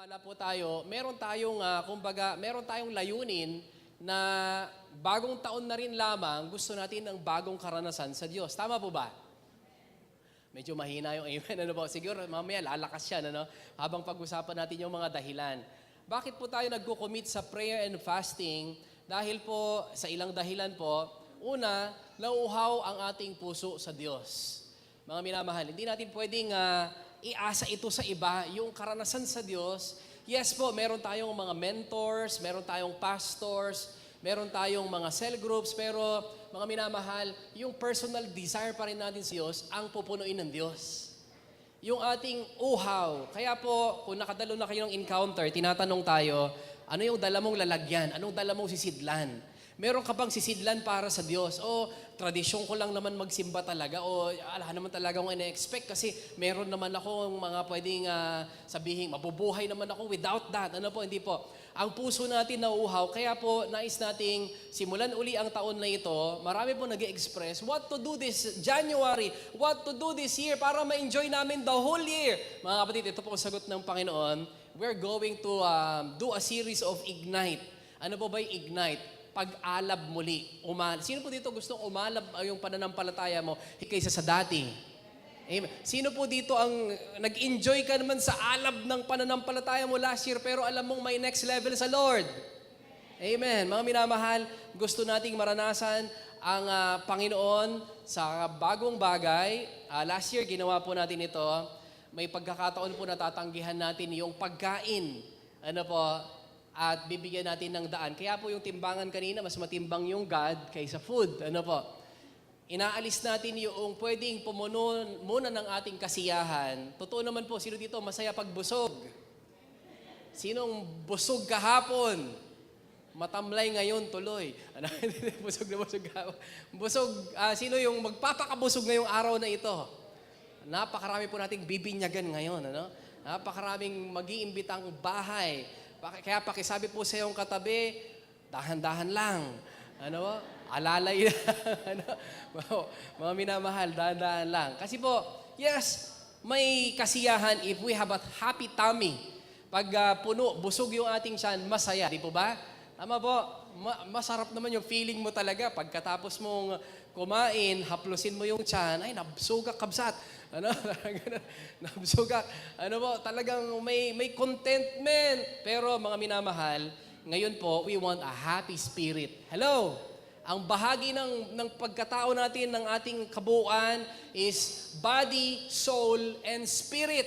Wala po tayo, meron tayong layunin na bagong taon na rin lamang gusto natin ng bagong karanasan sa Diyos. Tama po ba? Medyo mahina yung amen. Ano po? Siguro mamaya lalakas yan, ano? Habang pag-usapan natin yung mga dahilan. Bakit po tayo nagko-commit sa prayer and fasting? Dahil po, sa ilang dahilan po, una, nauuhaw ang ating puso sa Diyos. Mga minamahal, hindi natin pwedeng iasa ito sa iba, yung karanasan sa Diyos. Yes po, meron tayong mga mentors, meron tayong pastors, meron tayong mga cell groups, pero mga minamahal, yung personal desire pa rin natin sa Diyos, ang pupunuin ng Diyos. Yung ating uhaw. Kaya po, kung nakadalo na kayo ng encounter, tinatanong tayo, ano yung dala mong lalagyan? Anong dala mong sisidlan? Meron ka bang sisidlan para sa Diyos? O tradisyon ko lang naman magsimba talaga? O ala naman talaga akong ina-expect kasi meron naman akong mga pwedeng sabihin, mabubuhay naman ako without that. Ano po? Hindi po. Ang puso natin nauuhaw, kaya po nais nating simulan uli ang taon na ito. Marami po nag-express what to do this January, what to do this year para ma-enjoy namin the whole year. Mga kapatid, ito po ang sagot ng Panginoon. We're going to do a series of Ignite. Ano po ba yung Ignite? Pag-alab muli. Sino po dito gustong umalab yung pananampalataya mo kaysa sa dati? Amen. Sino po dito ang nag-enjoy ka naman sa alab ng pananampalataya mo last year pero alam mong may next level sa Lord? Amen. Mga minamahal, gusto nating maranasan ang Panginoon sa bagong bagay. Last year, ginawa po natin ito. May pagkakataon po na tatanggihan natin yung pagkain. Ano po? At bibigyan natin ng daan. Kaya po yung timbangan kanina, mas matimbang yung God kaysa food. Ano po? Inaalis natin yung pwedeng pumuno muna ng ating kasiyahan. Totoo naman po, sino dito masaya pag busog? Sinong busog kahapon? Matamlay ngayon tuloy. Ano? Busog na busog kahapon. Busog, sino yung magpapakabusog ngayong araw na ito? Napakarami po nating bibinyagan ngayon. Ano? Napakaraming mag-iimbitang bahay. Kaya pakisabi po sa iyong katabi, dahan-dahan lang. Ano? Alalay lang. Ano? Mga minamahal, dahan-dahan lang. Kasi po, yes, may kasiyahan if we have a happy tummy. Pag puno, busog yung ating tiyan, masaya. Di po ba? Tama po, masarap naman yung feeling mo talaga. Pagkatapos mong kumain, haplusin mo yung tiyan, ay, nabsugak kabsat. Ano? Nabsugak. Ano po, talagang may contentment. Pero mga minamahal, ngayon po, we want a happy spirit. Hello? Ang bahagi ng pagkatao natin, ng ating kabuuan is body, soul, and spirit.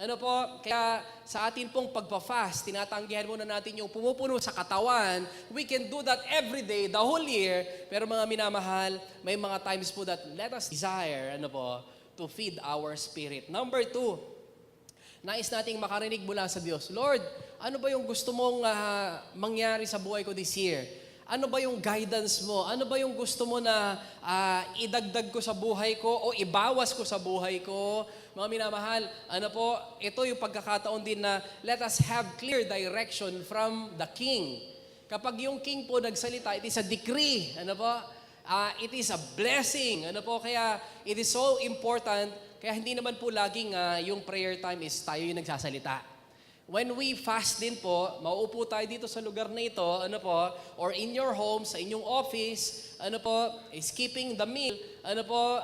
Ano po? Kaya sa atin pong pagpa-fast, tinatanggihan muna natin yung pumupuno sa katawan. We can do that every day, the whole year. Pero mga minamahal, may mga times po that let us desire, ano po, to feed our spirit. Number 2, nais nating makarinig mula sa Diyos. Lord, ano ba yung gusto mong mangyari sa buhay ko this year? Ano ba yung guidance mo? Ano ba yung gusto mo na idagdag ko sa buhay ko o ibawas ko sa buhay ko? Mga minamahal, ano po, ito yung pagkakataon din na let us have clear direction from the King. Kapag yung King po nagsalita, it is a decree. Ano po? It is a blessing. Ano po? Kaya it is so important. Kaya hindi naman po laging yung prayer time is tayo yung nagsasalita. When we fast din po, mauupo tayo dito sa lugar na ito, ano po, or in your home, sa inyong office, ano po, skipping the meal, ano po,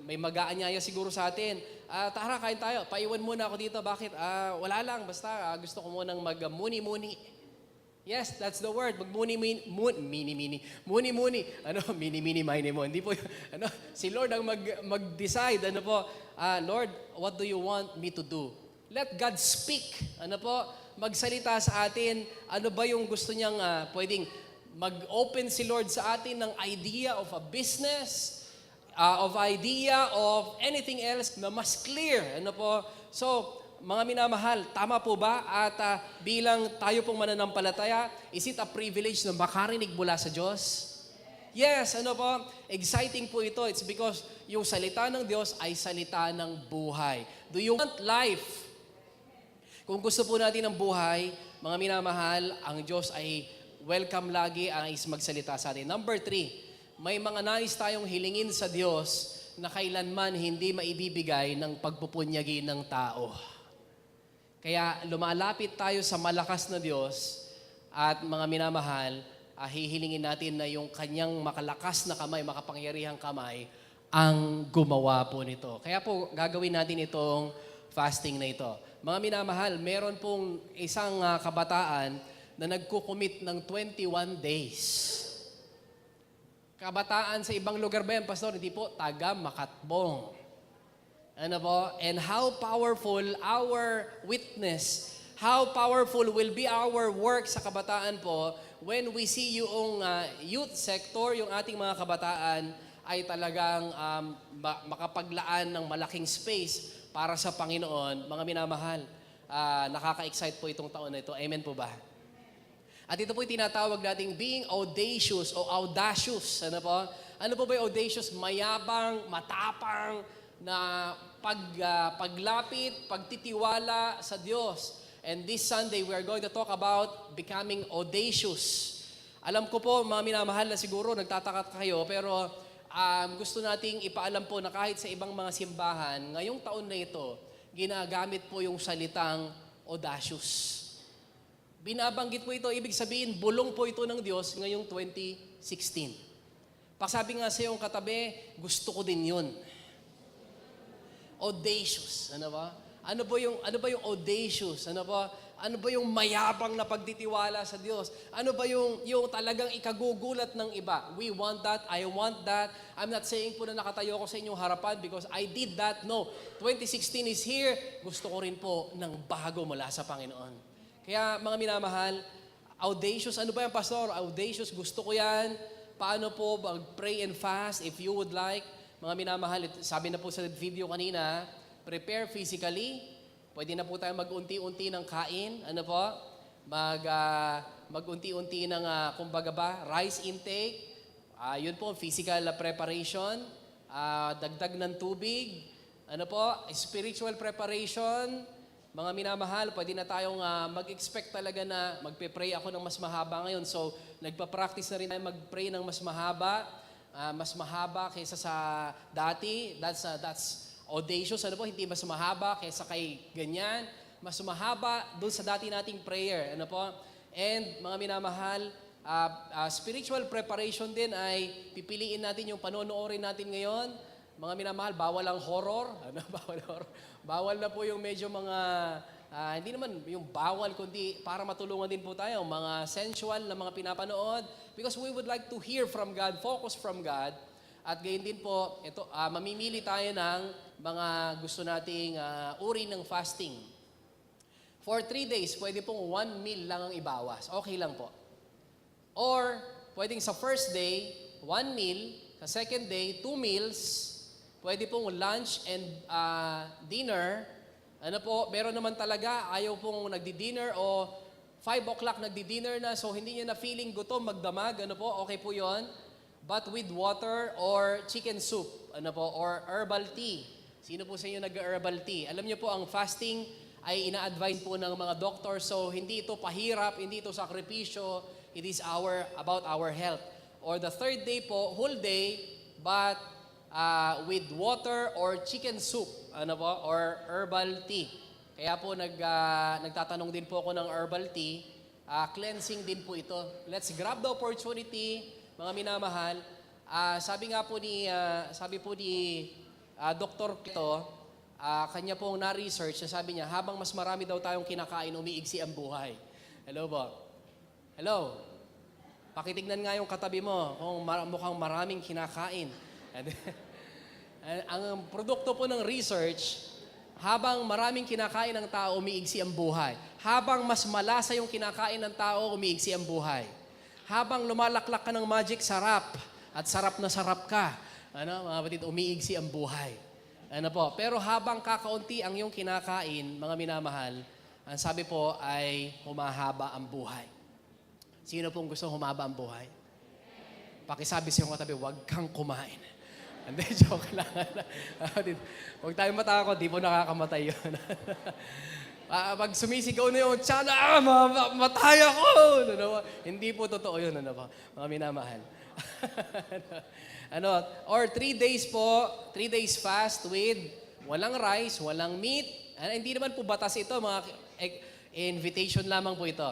may mag-aanyaya siguro sa atin. Tara, kain tayo. Paiwan muna ako dito. Bakit? Wala lang. Basta gusto ko munang mag-muni-muni. Yes, that's the word. Mag-muni-muni. Muni-muni. Ano? Mini-mini, mini-mo. Hindi po, ano? Si Lord ang mag-decide. Ano po? Lord, what do you want me to do? Let God speak. Ano po? Magsalita sa atin. Ano ba yung gusto niyang pwedeng mag-open si Lord sa atin ng idea of a business, of idea of anything else na mas clear. Ano po? So, mga minamahal, tama po ba? At bilang tayo pong mananampalataya, is it a privilege na makarinig mula sa Diyos? Yes, ano po? Exciting po ito. It's because yung salita ng Diyos ay salita ng buhay. Do you want life? Kung gusto po natin ng buhay, mga minamahal, ang Diyos ay welcome lagi ang magsalita sa atin. Number 3, may mga nais tayong hilingin sa Diyos na kailanman hindi maibibigay ng pagpupunyagi ng tao. Kaya lumalapit tayo sa malakas na Diyos at mga minamahal, hihilingin natin na yung kanyang makalakas na kamay, makapangyarihang kamay, ang gumawa po nito. Kaya po, gagawin natin itong fasting na ito. Mga minamahal, meron pong isang kabataan na nagkukumit ng 21 days. Kabataan sa ibang lugar ba yan, Pastor? Hindi po, taga Makatbong. Ano po? And how powerful our witness, how powerful will be our work sa kabataan po when we see yung youth sector, yung ating mga kabataan, ay talagang makapaglaan ng malaking space para sa Panginoon. Mga minamahal, nakaka-excite po itong taon na ito. Amen po ba? At ito po yung tinatawag nating being audacious o audacious. Ano po? Ano po ba yung audacious? Mayabang, matapang, na paglapit, pagtitiwala sa Diyos. And this Sunday, we are going to talk about becoming audacious. Alam ko po, mga minamahal, na siguro nagtataka kayo, pero gusto nating ipaalam po na kahit sa ibang mga simbahan, ngayong taon na ito, ginagamit po yung salitang audacious. Binabanggit po ito, ibig sabihin, bulong po ito ng Diyos ngayong 2016. Pasabi nga sa iyong katabi, gusto ko din yun. Audacious, ano ba? Ano ba yung audacious? Ano ba yung mayabang na pagtitiwala sa Diyos? Ano ba yung talagang ikagugulat ng iba? We want that, I want that. I'm not saying po na nakatayo ko sa inyong harapan because I did that. No, 2016 is here. Gusto ko rin po ng bago mula sa Panginoon. Kaya mga minamahal, audacious, ano ba yan, Pastor? Audacious, gusto ko yan. Paano po mag-pray and fast if you would like? Mga minamahal, sabi na po sa video kanina, prepare physically. Pwede na po tayo mag-unti-unti ng kain. Ano po? Mag-unti-unti ng, kumbaga ba, rice intake. Yun po, physical preparation. Dagdag ng tubig. Ano po? Spiritual preparation. Mga minamahal, pwede na tayong mag-expect talaga na magpe-pray ako ng mas mahaba ngayon. So, nagpa-practice na rin tayo mag-pray ng mas mahaba kaysa sa dati. That's audacious. Ano po? Hindi mas mahaba kaysa kay ganyan. Mas mahaba doon sa dati nating prayer. Ano po? And mga minamahal, spiritual preparation din ay pipiliin natin yung panonoorin natin ngayon. Mga minamahal, bawal ang horror. Ano? Bawal horror. Bawal na po yung medyo mga, hindi naman yung bawal, kundi para matulungan din po tayo, mga sensual na mga pinapanood. Because we would like to hear from God, focus from God. At gayon din po, ito, mamimili tayo ng mga gusto nating uri ng fasting. For 3 days, pwede pong 1 meal lang ang ibawas. Okay lang po. Or, pwedeng sa first day, 1 meal. Sa second day, 2 meals. Pwede pong lunch and dinner. Ano po, meron naman talaga, ayaw pong nagdi-dinner o 5 o'clock nagdi-dinner na, so hindi niya na feeling gutom, magdamag. Ano po, okay po yon. But with water or chicken soup, ano po, or herbal tea. Sino po sa inyo nag-herbal tea? Alam niyo po, ang fasting ay ina-advise po ng mga doctor, so hindi ito pahirap, hindi ito sakripisyo, it is about our health. Or the third day po, whole day, but with water or chicken soup, ano po, or herbal tea. Kaya po nagtatanong din po ako ng herbal tea, cleansing din po ito. Let's grab the opportunity, mga minamahal. Sabi po ni Dr. Kito, kanya pong na-research, sabi niya, habang mas marami daw tayong kinakain, umiigsi ang buhay. Hello po? Hello? Pakitignan nga yung katabi mo kung mukhang maraming kinakain. Ang produkto po ng research, habang maraming kinakain ng tao, umiigsi ang buhay. Habang mas malasa yung kinakain ng tao, umiigsi ang buhay. Habang lumalaklak ka ng magic sarap, at sarap na sarap ka, mga batid, umiigsi ang buhay. Ano po? Pero habang kakaunti ang iyong kinakain, mga minamahal, ang sabi po ay humahaba ang buhay. Sino pong gusto humaba ang buhay? Pakisabi sa iyong katabi, huwag kang kumain. Hindi, joke lang. Huwag tayong matakot, di po nakakamatay yun. Pag sumisigaw na yung tiyan, matay ako! Hindi po totoo yun, mga minamahal. Or 3 days po, 3 days fast with walang rice, walang meat. Hindi naman po batas ito, mga Invitation lamang po ito.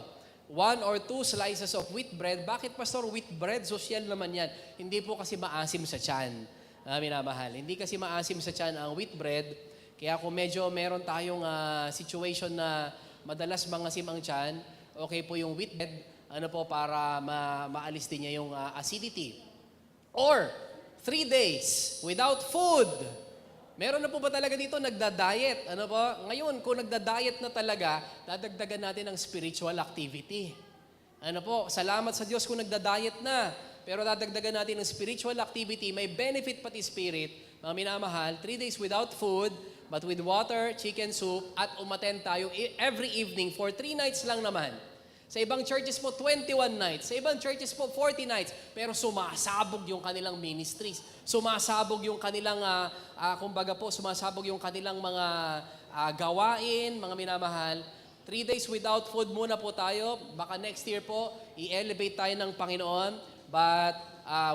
1 or 2 slices of wheat bread. Bakit, Pastor? Wheat bread, social naman yan. Hindi po kasi maasim sa tiyan. Minamahal. Hindi kasi maasim sa tiyan ang wheat bread. Kaya kung medyo meron tayong situation na madalas mangasim ang tiyan, okay po yung wheat bread, para maalis din niya yung acidity. Or, 3 days without food. Meron na po ba talaga dito nagda-diet? Ngayon, kung nagda-diet na talaga, dadagdagan natin ang spiritual activity. Salamat sa Diyos kung nagda-diet na. Pero dadagdagan natin ang spiritual activity. May benefit pati spirit. Mga minamahal, 3 days without food, but with water, chicken soup, at umattend tayo every evening for 3 nights lang naman. Sa ibang churches po, 21 nights. Sa ibang churches po, 40 nights. Pero sumasabog yung kanilang ministries. Sumasabog yung kanilang, sumasabog yung kanilang mga gawain, mga minamahal. 3 days without food muna po tayo. Baka next year po, i-elevate tayo ng Panginoon. But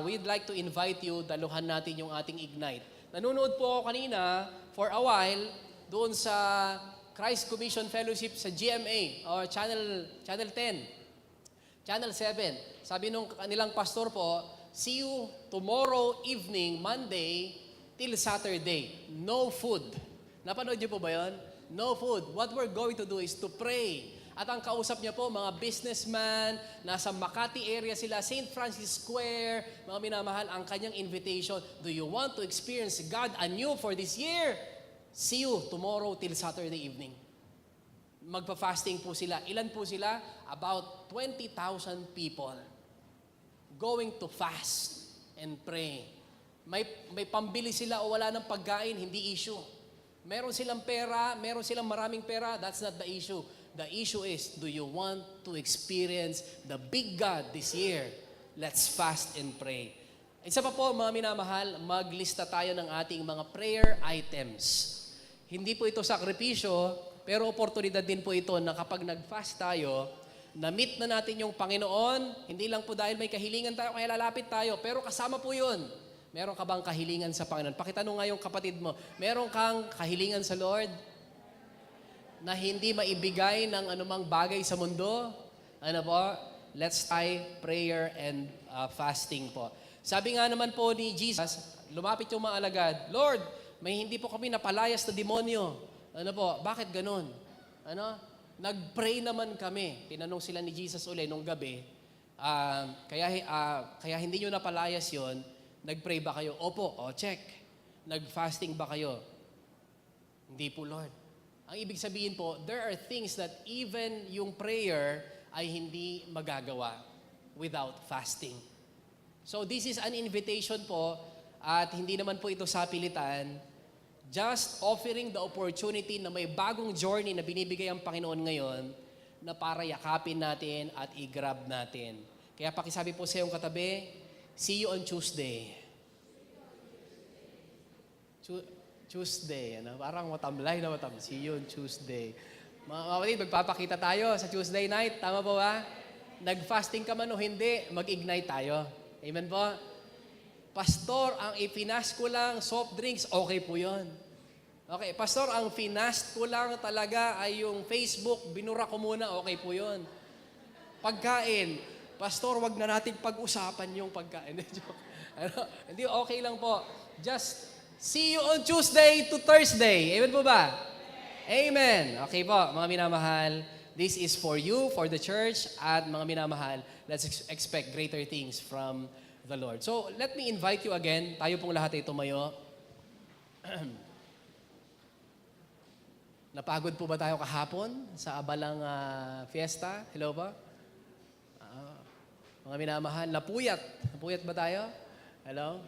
we'd like to invite you, daluhan natin yung ating Ignite. Nanonood po ako kanina for a while doon sa Christ Commission Fellowship sa GMA or Channel 10, Channel 7. Sabi nung kanilang pastor po, see you tomorrow evening, Monday, till Saturday. No food. Napanood niyo po ba yun? No food. What we're going to do is to pray. At ang kausap niya po, mga businessman, nasa Makati area sila, St. Francis Square, mga minamahal, ang kanyang invitation, do you want to experience God anew for this year? See you tomorrow till Saturday evening. Magpa-fasting po sila. Ilan po sila? About 20,000 people going to fast and pray. May pambili sila o wala ng pagkain, hindi issue. Meron silang pera, meron silang maraming pera, that's not the issue. The issue is, do you want to experience the big God this year? Let's fast and pray. Isa pa po, mga minamahal, maglista tayo ng ating mga prayer items. Hindi po ito sakripisyo, pero oportunidad din po ito na kapag nag-fast tayo, na-meet na natin yung Panginoon, hindi lang po dahil may kahilingan tayo, kaya lalapit tayo, pero kasama po yun. Meron ka bang kahilingan sa Panginoon? Pakitanong nga yung kapatid mo, meron kang kahilingan sa Lord na hindi maibigay ng anumang bagay sa mundo? Let's try prayer and fasting po. Sabi nga naman po ni Jesus, lumapit yung mga alagad, Lord, may hindi po kami napalayas na demonyo. Bakit ganun? Nag-pray naman kami. Tinanong sila ni Jesus uli nung gabi, kaya hindi nyo napalayas yon. Nag-pray ba kayo? Opo, check. Nag-fasting ba kayo? Hindi po, Lord. Ang ibig sabihin po, there are things that even yung prayer ay hindi magagawa without fasting. So this is an invitation po, at hindi naman po ito sapilitan, just offering the opportunity na may bagong journey na binibigay ang Panginoon ngayon na para yakapin natin at i-grab natin. Kaya pakisabi po sa iyong katabi, see you on Tuesday. Tuesday, parang matamlay na matamlay. See you on Tuesday. Mga kapatid, magpapakita tayo sa Tuesday night. Tama po ba? Nag-fasting ka man o hindi, mag-ignite tayo. Amen po? Pastor, ang ipinas ko lang, soft drinks, okay po yun. Okay, Pastor, ang finast ko lang talaga ay yung Facebook, binura ko muna, okay po yun. Pagkain, Pastor, wag na natin pag-usapan yung pagkain. Hindi, okay lang po. Just see you on Tuesday to Thursday. Amen po ba? Amen. Okay po, mga minamahal, this is for you, for the church, at mga minamahal, let's expect greater things from the Lord. So, let me invite you again. Tayo pong lahat ay tumayo. Napagod po ba tayo kahapon sa abalang fiesta? Hello ba? Mga minamahal, napuyat. Napuyat ba tayo? Hello?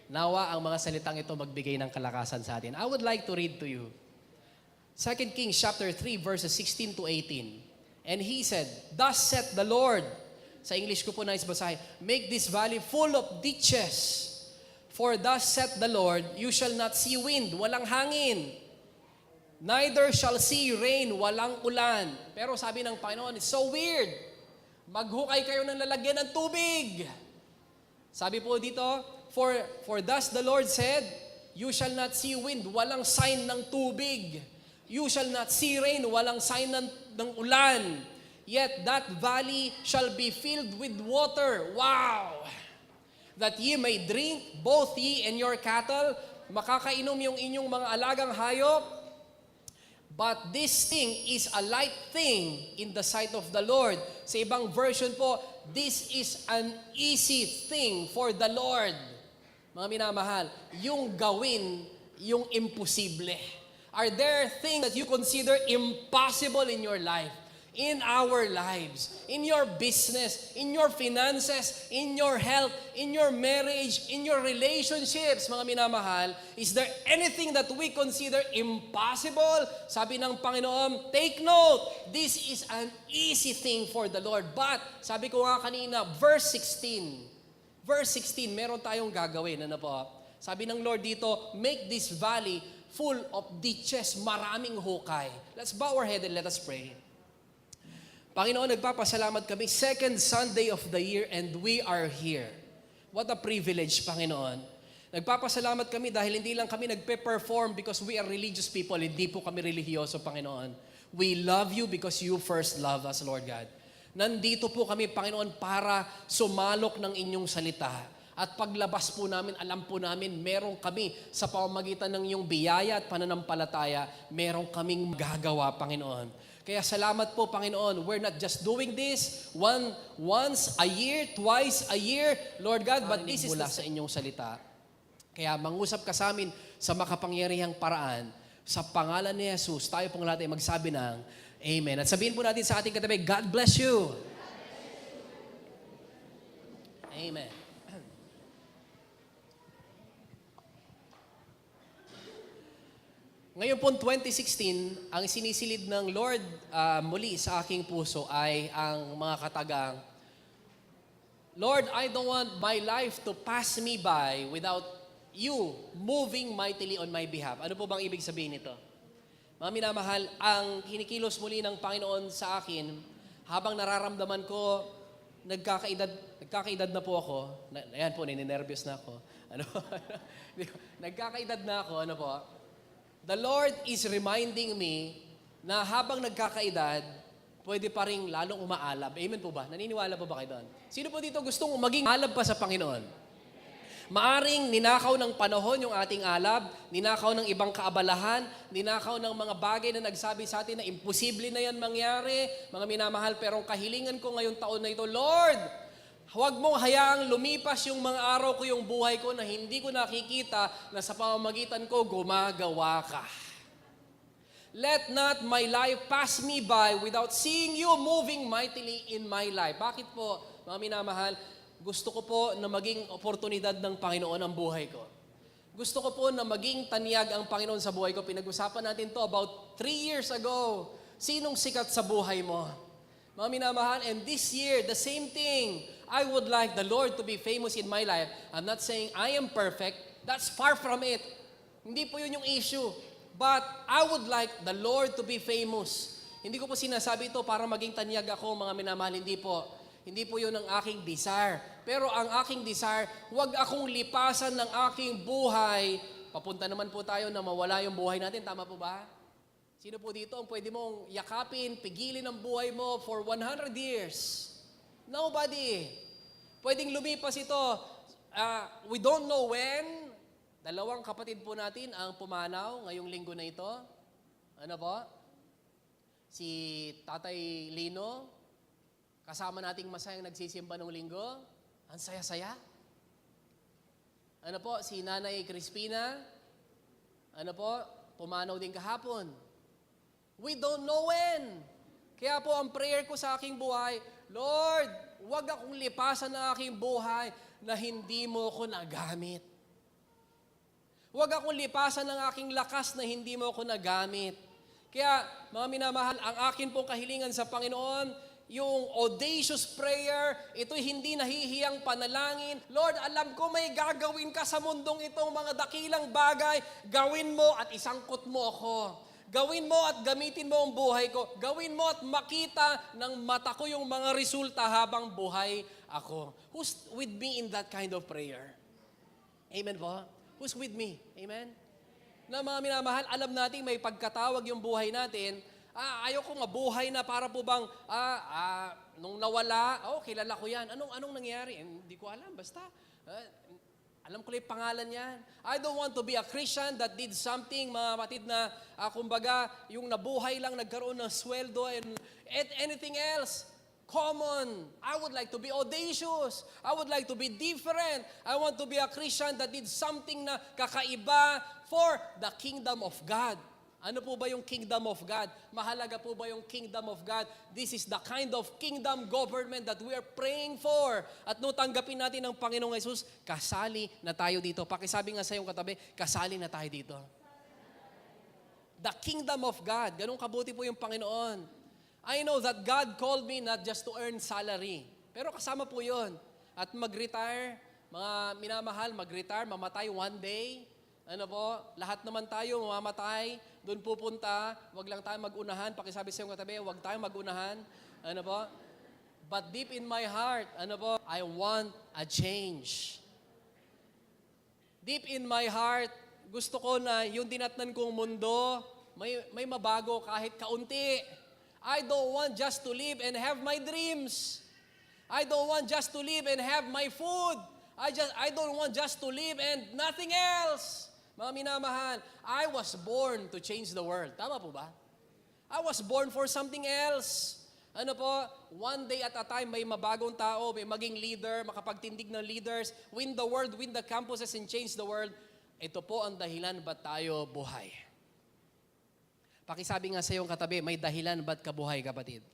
Nawa ang mga salitang ito magbigay ng kalakasan sa atin. I would like to read to you 2 Kings chapter 3 verses 16 to 18. And he said, thus saith the Lord. Sa English ko po nais basahin, make this valley full of ditches. For thus saith the Lord, you shall not see wind, walang hangin. Neither shall see rain, walang ulan. Pero sabi ng Panginoon, it's so weird. Maghukay kayo ng lalagyan ng tubig. Sabi po dito, for thus the Lord said, you shall not see wind, walang sign ng tubig. You shall not see rain, walang sign ng ulan. Yet that valley shall be filled with water. Wow! That ye may drink, both ye and your cattle, makakainom yung inyong mga alagang hayop. But this thing is a light thing in the sight of the Lord. Sa ibang version po, this is an easy thing for the Lord. Mga minamahal, yung gawin, yung imposible. Are there things that you consider impossible in your life? In our lives, in your business, in your finances, in your health, in your marriage, in your relationships, mga minamahal, is there anything that we consider impossible? Sabi ng Panginoon, take note, this is an easy thing for the Lord. But, sabi ko nga kanina, verse 16, meron tayong gagawin, ano po? Sabi ng Lord dito, make this valley full of ditches, maraming hukay. Let's bow our head and let us pray. Panginoon, nagpapasalamat kami, second Sunday of the year and we are here. What a privilege, Panginoon. Nagpapasalamat kami dahil hindi lang kami nagpe-perform because we are religious people, hindi po kami religyoso, Panginoon. We love you because you first love us, Lord God. Nandito po kami, Panginoon, para sumalok ng inyong salita. At paglabas po namin, alam po namin, meron kami sa pamamagitan ng iyong biyaya at pananampalataya, meron kaming magagawa, Panginoon. Kaya salamat po, Panginoon. We're not just doing this once a year, twice a year, Lord God, but this is mula sa inyong salita. Kaya mangusap ka sa amin sa makapangyarihang paraan. Sa pangalan ni Jesus, tayo pong lahat ay magsabi ng Amen. At sabihin po natin sa ating katabi, God bless you. Amen. Ngayon po 2016, ang sinisilid ng Lord muli sa aking puso ay ang mga katagang, Lord, I don't want my life to pass me by without you moving mightily on my behalf. Ano po bang ibig sabihin nito? Mga minamahal, ang kinikilos muli ng Panginoon sa akin, habang nararamdaman ko, nagkakaedad na po ako, ayan po, nininervyos na ako. Ano? Nagkakaedad na ako, ano po? The Lord is reminding me na habang nagkakaedad, pwede pa rin lalong umaalab. Amen po ba? Naniniwala po ba kayo doon? Sino po dito gustong maging alab pa sa Panginoon? Maaring ninakaw ng panahon yung ating alab, ninakaw ng ibang kaabalahan, ninakaw ng mga bagay na nagsabi sa atin na imposible na yan mangyari, mga minamahal, pero ang kahilingan ko ngayong taon na ito, Lord, huwag mong hayaang lumipas yung mga araw ko, yung buhay ko na hindi ko nakikita na sa pamamagitan ko gumagawa ka. Let not my life pass me by without seeing you moving mightily in my life. Bakit po, mga minamahal? Gusto ko po na maging oportunidad ng Panginoon ang buhay ko. Gusto ko po na maging tanyag ang Panginoon sa buhay ko. Pinag-usapan natin to about 3 years ago. Sinong sikat sa buhay mo? Mga minamahal, and this year, the same thing. I would like the Lord to be famous in my life. I'm not saying I am perfect. That's far from it. Hindi po yun yung issue. But I would like the Lord to be famous. Hindi ko po sinasabi ito para maging tanyag ako, mga minamahal. Hindi po. Hindi po yun ang aking desire. Pero ang aking desire, huwag akong lipasan ng aking buhay. Papunta naman po tayo na mawala yung buhay natin. Tama po ba? Sino po dito ang pwede mong yakapin, pigilin ang buhay mo for 100 years? Nobody. Pwedeng lumipas ito. We don't know when. Dalawang kapatid po natin ang pumanaw ngayong linggo na ito. Ano po? Si Tatay Lino, kasama nating masayang nagsisimba ng linggo. Ang saya-saya. Ano po? Si Nanay Crispina. Ano po? Pumanaw din kahapon. We don't know when. Kaya po ang prayer ko sa aking buhay, Lord, huwag akong lipasan ng aking buhay na hindi mo ko nagamit. Huwag akong lipasan ng aking lakas na hindi mo ko nagamit. Kaya, mga minamahal, ang akin pong kahilingan sa Panginoon, yung audacious prayer, ito'y hindi nahihiyang panalangin. Lord, alam ko may gagawin ka sa mundong itong mga dakilang bagay. Gawin mo at isangkot mo ako. Gawin mo at gamitin mo ang buhay ko. Gawin mo at makita ng mata ko yung mga resulta habang buhay ako. Who's with me in that kind of prayer? Amen po? Who's with me? Amen? na mga minamahal, alam natin may pagkatawag yung buhay natin. Ayoko nga buhay na para po bang, nung nawala, kilala ko yan. Anong nangyari? Hindi ko alam, basta. Alam ko lang yung pangalan yan. I don't want to be a Christian that did something, mga kapatid, na kumbaga, yung nabuhay lang, nagkaroon ng sweldo and anything else. Common. I would like to be audacious. I would like to be different. I want to be a Christian that did something na kakaiba for the kingdom of God. Ano po ba yung kingdom of God? Mahalaga po ba yung kingdom of God? This is the kind of kingdom government that we are praying for. At nung tanggapin natin ng Panginoong Jesus, kasali na tayo dito. Pakisabi nga sa iyong katabi, kasali na tayo dito. The kingdom of God. Ganun kabuti po yung Panginoon. I know that God called me not just to earn salary. Pero kasama po yun. At mag-retire, mga minamahal, mag-retire, mamatay one day. Ano po, lahat naman tayo mamamatay, doon pupunta, wag lang tayo mag-unahan. Pakisabi sa iyong katabi, wag tayo mag-unahan. Ano po? But deep in my heart, ano po, I want a change. Deep in my heart, gusto ko na yung dinatnan kong mundo, may mabago kahit kaunti. I don't want just to live and have my dreams. I don't want just to live and have my food. I don't want just to live and nothing else. Mga minamahal, I was born to change the world. Tama po ba? I was born for something else. Ano po, one day at a time, may mabagong tao, may maging leader, makapagtindig ng leaders, win the world, win the campuses, and change the world. Ito po ang dahilan ba't tayo buhay. Pakisabi nga sa iyong katabi, may dahilan ba't kabuhay, kapatid?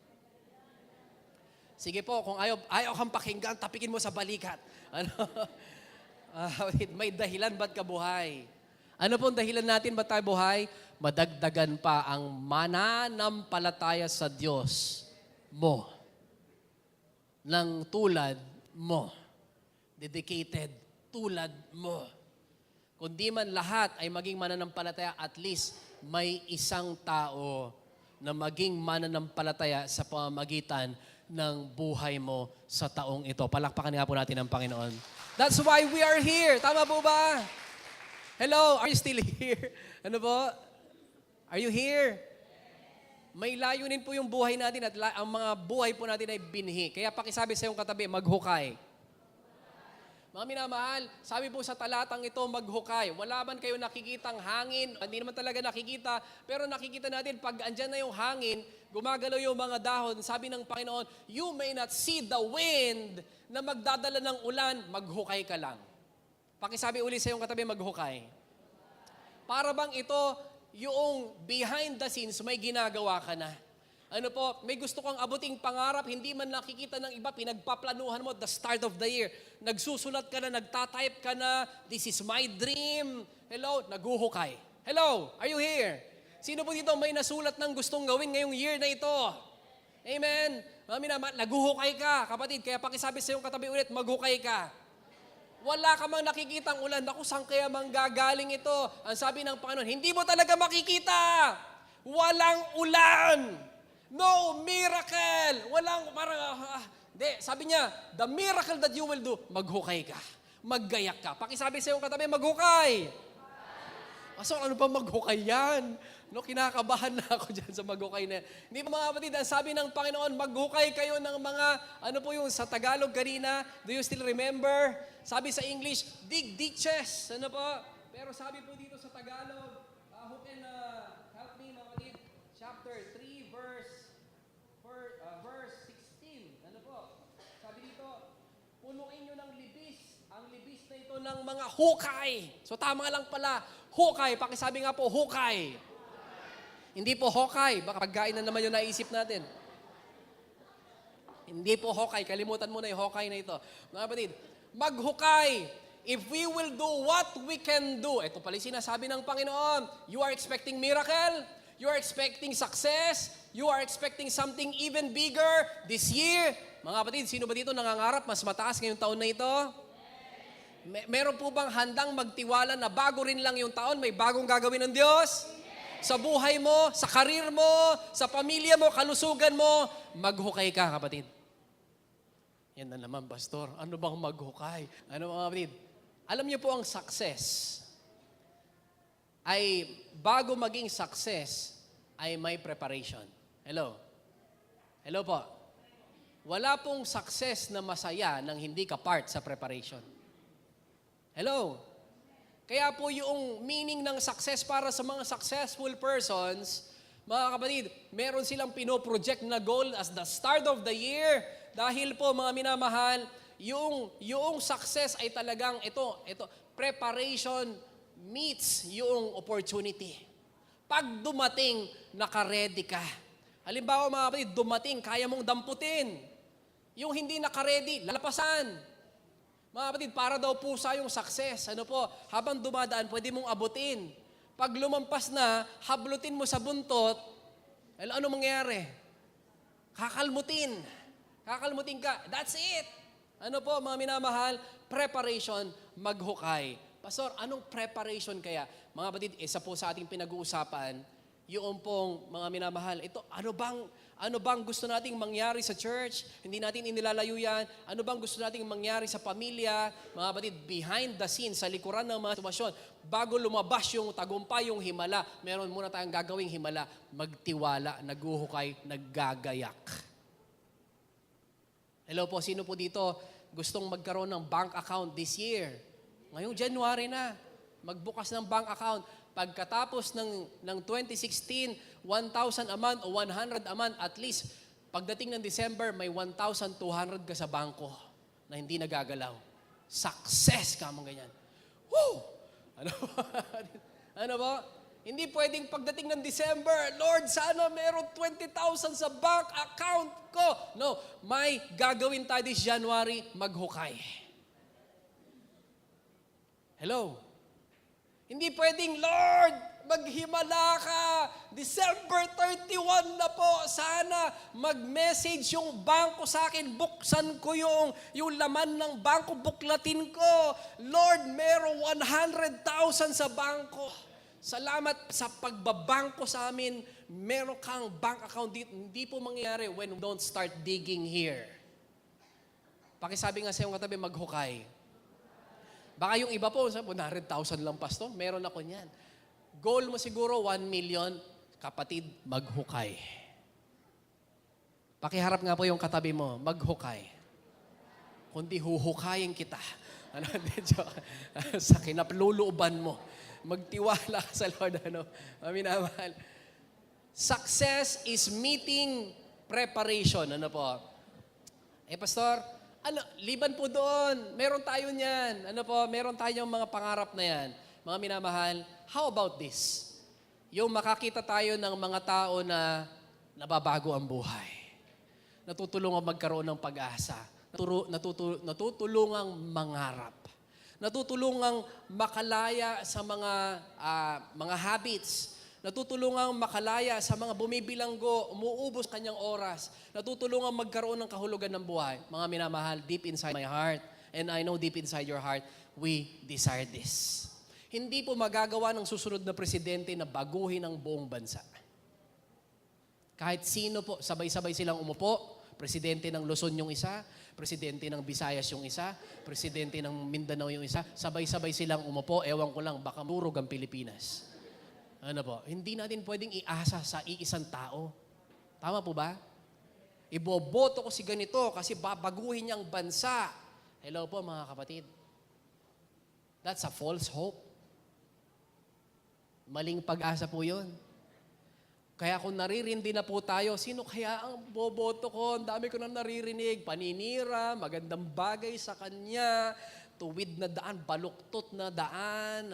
Sige po, kung ayaw kang pakinggan, tapikin mo sa balikat. Ano? May dahilan ba't kabuhay? Ano pong dahilan natin ba't tayo buhay? Madagdagan pa ang mananampalataya sa Diyos mo. Nang tulad mo. Dedicated tulad mo. Kundi man lahat ay maging mananampalataya, at least may isang tao na maging mananampalataya sa pamamagitan ng buhay mo sa taong ito. Palakpakan nga po natin ang Panginoon. That's why we are here. Tama po ba? Hello, are you still here? Ano po? Are you here? May layunin po yung buhay natin at ang mga buhay po natin ay binhi. Kaya pakisabi sa iyong katabi, maghukay. Mga minamahal, sabi po sa talatang ito, maghukay. Wala man kayo nakikitang hangin, hindi naman talaga nakikita, pero nakikita natin, pag andyan na yung hangin, gumagalaw yung mga dahon, sabi ng Panginoon, you may not see the wind na magdadala ng ulan, maghukay ka lang. Pakisabi uli sa iyong katabi, maghukay. Para bang ito, yung behind the scenes, may ginagawa ka na. Ano po, may gusto kang abuting pangarap, hindi man nakikita ng iba, pinagpaplanuhan mo at the start of the year. Nagsusulat ka na, nagtatype ka na, this is my dream. Hello, naguhukay. Hello, are you here? Sino po dito may nasulat ng gustong gawin ngayong year na ito? Amen? Naguhukay ka, kapatid. Kaya pakisabi sa iyong katabi ulit, maghukay ka. Wala ka mang nakikitang ulan. Naku, saan kaya manggagaling ito? Ang sabi ng Panginoon, hindi mo talaga makikita. Walang ulan. No miracle. Walang parang, sabi niya, the miracle that you will do, maghukay ka. Maggayak ka. Pakisabi sa iyong katabi, maghukay. So, ano ba maghukay yan? No, kinakabahan na ako dyan sa maghukay na. Hindi ba mga kapatid, ang sabi ng Panginoon, maghukay kayo ng mga, ano po yung sa Tagalog kanina, do you still remember? Sabi sa English, dig ditches. Ano po? Pero sabi po dito sa Tagalog, who can help me mga kapatid? Chapter 3, verse 16. Ano po? Sabi dito, punuin nyo ng libis. Ang libis na ito ng mga hukay. So tama lang pala, hukay. Pakisabi nga po, hukay. Hindi po hokay. Baka pagkain na naman yung naisip natin. Hindi po hokay. Kalimutan mo na yung hokay na ito. Mga kapatid, maghukay. If we will do what we can do. Ito pala sinasabi ng Panginoon. You are expecting miracle. You are expecting success. You are expecting something even bigger this year. Mga kapatid, sino ba dito nangangarap mas mataas ngayong taon na ito? Meron po bang handang magtiwala na bago rin lang yung taon, may bagong gagawin ng Diyos? Sa buhay mo, sa karir mo, sa pamilya mo, kalusugan mo, maghukay ka, kapatid. Yan na naman, pastor. Ano bang maghukay? Ano mga kapatid? Alam niyo po ang success. ay bago maging success, ay may preparation. Hello? Hello po? Wala pong success na masaya nang hindi ka part sa preparation. Hello? Kaya po yung meaning ng success para sa mga successful persons, mga kapatid, meron silang pinoproject na goal as the start of the year. Dahil po mga minamahal, yung success ay talagang ito, preparation meets yung opportunity. Pag dumating, naka-ready ka. Halimbawa mga kapatid, dumating, kaya mong damputin. Yung hindi naka-ready, lalapasan. Mga kapatid, para daw pusa yung success. Ano po, habang dumadaan, pwede mong abutin. Pag lumampas na, hablutin mo sa buntot, ano mangyayari? Kakalmutin. Kakalmutin ka. That's it. Ano po, mga minamahal? Preparation, maghukay. Pastor, anong preparation kaya? Mga kapatid, isa po sa ating pinag-uusapan, yung pong mga minamahal, ito, ano bang gusto nating mangyari sa church? Hindi natin inilalayo yan. Ano bang gusto nating mangyari sa pamilya? Mga kapatid, behind the scenes, sa likuran ng mga sitwasyon, bago lumabas yung tagumpay, yung himala, meron muna tayong gagawing himala, magtiwala, naguhukay, naggagayak. Hello po, sino po dito gustong magkaroon ng bank account this year? Ngayong January na, magbukas ng bank account. Pagkatapos ng 2016, 1,000 a month o 100 a month, at least, pagdating ng December, may 1,200 ka sa bangko na hindi nagagalaw. Success ka mong ganyan. Woo! Ano ba? Hindi pwedeng pagdating ng December, Lord, sana meron 20,000 sa bank account ko. No, may gagawin tayo this January, maghukay. Hello? Hindi pwedeng, Lord, maghimala ka. December 31 na po. Sana mag-message yung bangko sa akin. Buksan ko yung laman ng bangko. Buklatin ko. Lord, meron 100,000 sa bangko. Salamat sa pagbabangko sa amin. Meron kang bank account dito. Hindi po mangyayari when we don't start digging here. Pakisabi nga sa iyong katabi, maghukay. Baka yung iba po, 100,000 lang, pastor. Meron ako niyan. Goal mo siguro, 1 million. Kapatid, maghukay. Pakiharap nga po yung katabi mo, maghukay. Kundi huhukayin kita. Sa kinapluluuban mo. Magtiwala ka sa Lord. Minamahal. Success is meeting preparation. Ano po? Pastor, liban po doon. Meron tayo niyan. Meron tayong mga pangarap na yan. Mga minamahal, how about this? Yung makakita tayo ng mga tao na nababago ang buhay. Natutulungan magkaroon ng pag-asa. Natutulungang mangarap. Natutulungang makalaya sa mga habits. Natutulungang makalaya sa mga bumibilanggo, umuubos kanyang oras. Natutulungang magkaroon ng kahulugan ng buhay. Mga minamahal, deep inside my heart, and I know deep inside your heart, we desire this. Hindi po magagawa ng susunod na presidente na baguhin ang buong bansa. Kahit sino po, sabay-sabay silang umupo, presidente ng Luzon yung isa, presidente ng Visayas yung isa, presidente ng Mindanao yung isa, sabay-sabay silang umupo, ewan ko lang, baka murog ang Pilipinas. Ano po? Hindi natin pwedeng iasa sa iisang tao. Tama po ba? Iboboto ko si ganito kasi babaguhin niyang bansa. Hello po mga kapatid. That's a false hope. Maling pag-asa po yun. Kaya kung naririndi na po tayo, sino kaya ang boboto ko? Ang dami ko nang naririnig. Paninira, magandang bagay sa kanya, tuwid na daan, baluktot na daan,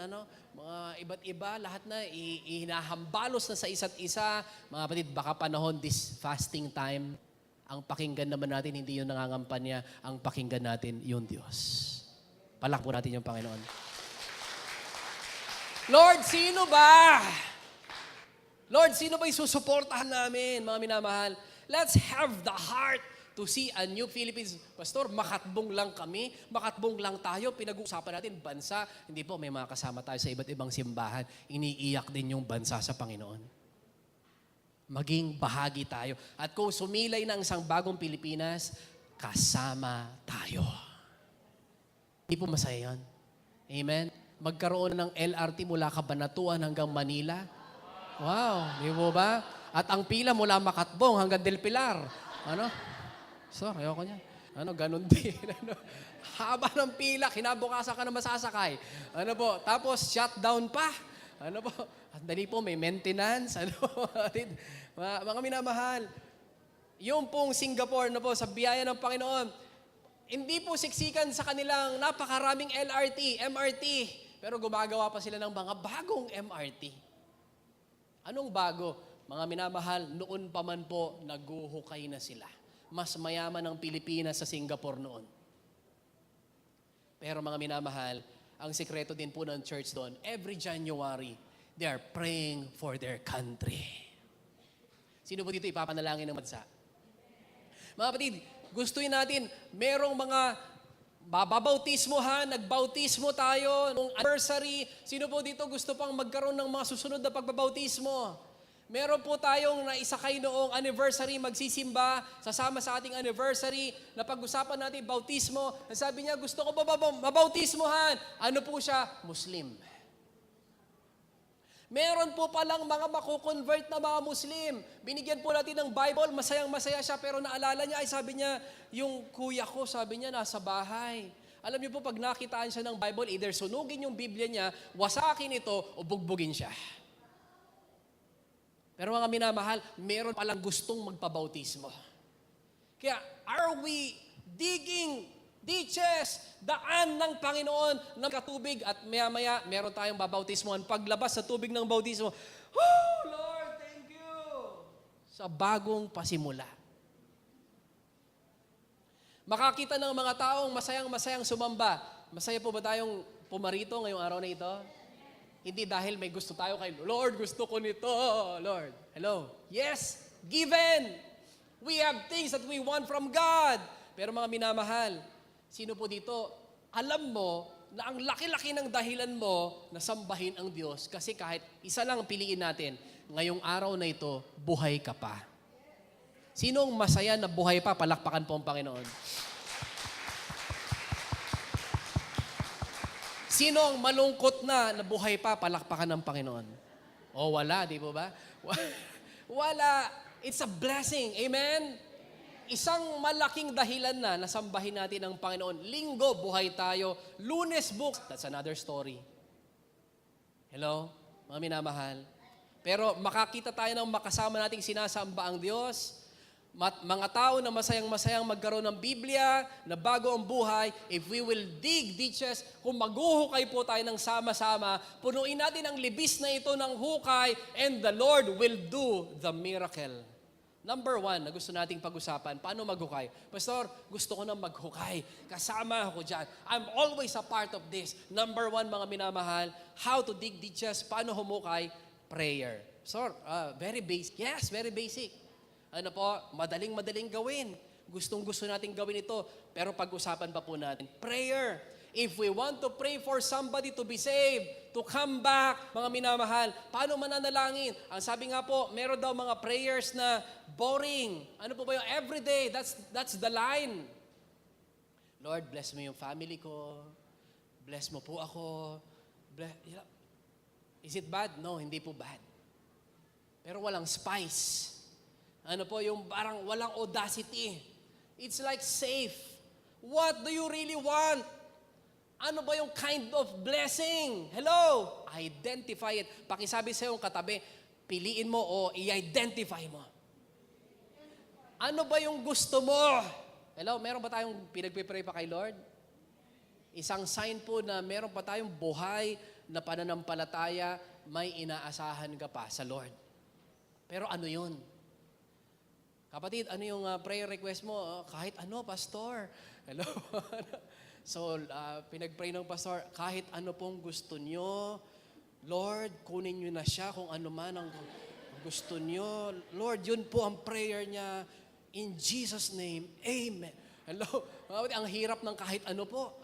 mga iba't iba, lahat na hinahambalos na sa isa't isa. Mga kapatid, baka panahon this fasting time, ang pakinggan naman natin, hindi yung nangangampanya, ang pakinggan natin yung Diyos. Palakpo natin yung Panginoon. Lord, sino ba? Lord, sino ba isusuportahan namin, mga minamahal? Let's have the heart to see a new Philippines. Pastor, makatbong lang kami, makatbong lang tayo, pinag-uusapan natin bansa. Hindi po, may mga kasama tayo sa iba't ibang simbahan, iniiyak din yung bansa sa Panginoon. Maging bahagi tayo. At kung sumilay ng isang bagong Pilipinas, kasama tayo. Hindi po masaya yun. Amen? magkaroon ng LRT mula Cabanatuan hanggang Manila? Wow, di mo ba? At ang pila mula Makatbong hanggang Del Pilar. Ano? So, ayoko niya. Ano, ganun din. Ano? Haba ng pila, kinabukasan ka na masasakay. Ano po? Tapos, shutdown pa. Ano po? At dali po, may maintenance. Ano po? Mga minamahal, yung pong Singapore na po, sa biyaya ng Panginoon, hindi po siksikan sa kanilang napakaraming LRT, MRT, pero gumagawa pa sila ng mga bagong MRT. Anong bago? Mga minamahal, noon pa man po, naguhukay na sila. Mas mayaman ang Pilipinas sa Singapore noon. Pero mga minamahal, ang sikreto din po ng church doon, every January, they are praying for their country. Sino po dito ipapanalangin ng bansa? Mga kapatid, gustuin natin, merong mga babautismohan, nagbautismo tayo, nung anniversary. Sino po dito gusto pang magkaroon ng mga susunod na pagbabautismo? Meron po tayong naisakay noong anniversary, magsisimba, sasama sa ating anniversary, na pag-usapan natin bautismo. Sabi niya, gusto ko mabautismohan. Ano po siya? Muslim. Meron po palang mga makukonvert na mga Muslim. Binigyan po natin ng Bible, masayang-masaya siya, pero naalala niya, ay sabi niya, yung kuya ko, sabi niya, nasa bahay. Alam niyo po, pag nakitaan siya ng Bible, either sunugin yung Biblia niya, wasakin ito, o bugbugin siya. Pero mga minamahal, meron palang gustong magpabautismo. Kaya, are we digging ditches, daan ng Panginoon ng katubig, at maya-maya, meron tayong babautismohan. Paglabas sa tubig ng bautismo, oh, Lord, thank you! Sa bagong pasimula. Makakita ng mga taong masayang-masayang sumamba. Masaya po ba tayong pumarito ngayong araw na ito? Hindi dahil may gusto tayo kay Lord, gusto ko nito, Lord. Hello? Yes, given. We have things that we want from God. Pero mga minamahal, sino po dito, alam mo na ang laki-laki ng dahilan mo na sambahin ang Diyos kasi kahit isa lang piliin natin, ngayong araw na ito, buhay ka pa. Sinong masaya na buhay pa? Palakpakan po ang Panginoon. Sino ang malungkot na buhay pa? Palakpakan ng Panginoon. O wala, di po ba? Wala. It's a blessing. Amen? Isang malaking dahilan na nasambahin natin ang Panginoon. Linggo, buhay tayo. Lunes, books. That's another story. Hello? Mga minamahal. Pero makakita tayo ng makasama nating sinasamba ang Diyos. Mga tao na masayang-masayang magkaroon ng Biblia, na bago ang buhay, if we will dig ditches, kung maghuhukay po tayo ng sama-sama, punuin natin ang libis na ito ng hukay, and the Lord will do the miracle. Number 1 na gusto nating pag-usapan, paano maghukay? Pastor, gusto ko na maghukay. Kasama ako dyan. I'm always a part of this. Number 1, mga minamahal, how to dig ditches, paano humukay? Prayer. Pastor, very basic. Yes, very basic. Ano po, madaling gawin. Gustong-gusto natin gawin ito, pero pag-usapan pa po natin. Prayer. If we want to pray for somebody to be saved, to come back, mga minamahal, paano mananalangin? Ang sabi nga po, meron daw mga prayers na boring. Ano po ba yung everyday? That's the line. Lord, bless mo yung family ko. Bless mo po ako. Is it bad? No, hindi po bad. Pero walang spice. Ano po, yung parang walang audacity. It's like safe. What do you really want? Ano ba yung kind of blessing? Hello? Identify it. Pakisabi sa iyong katabi, piliin mo o i-identify mo. Ano ba yung gusto mo? Hello? Meron ba tayong pinagpipray pa kay Lord? Isang sign po na meron pa tayong buhay na pananampalataya, may inaasahan ka pa sa Lord. Pero ano yun? Kapatid, ano yung prayer request mo? Kahit ano, pastor. Hello? So, pinag-pray ng pastor, kahit ano pong gusto nyo, Lord, kunin nyo na siya kung ano man ang gusto nyo. Lord, yun po ang prayer niya. In Jesus' name, Amen. Hello? Ang hirap ng kahit ano po.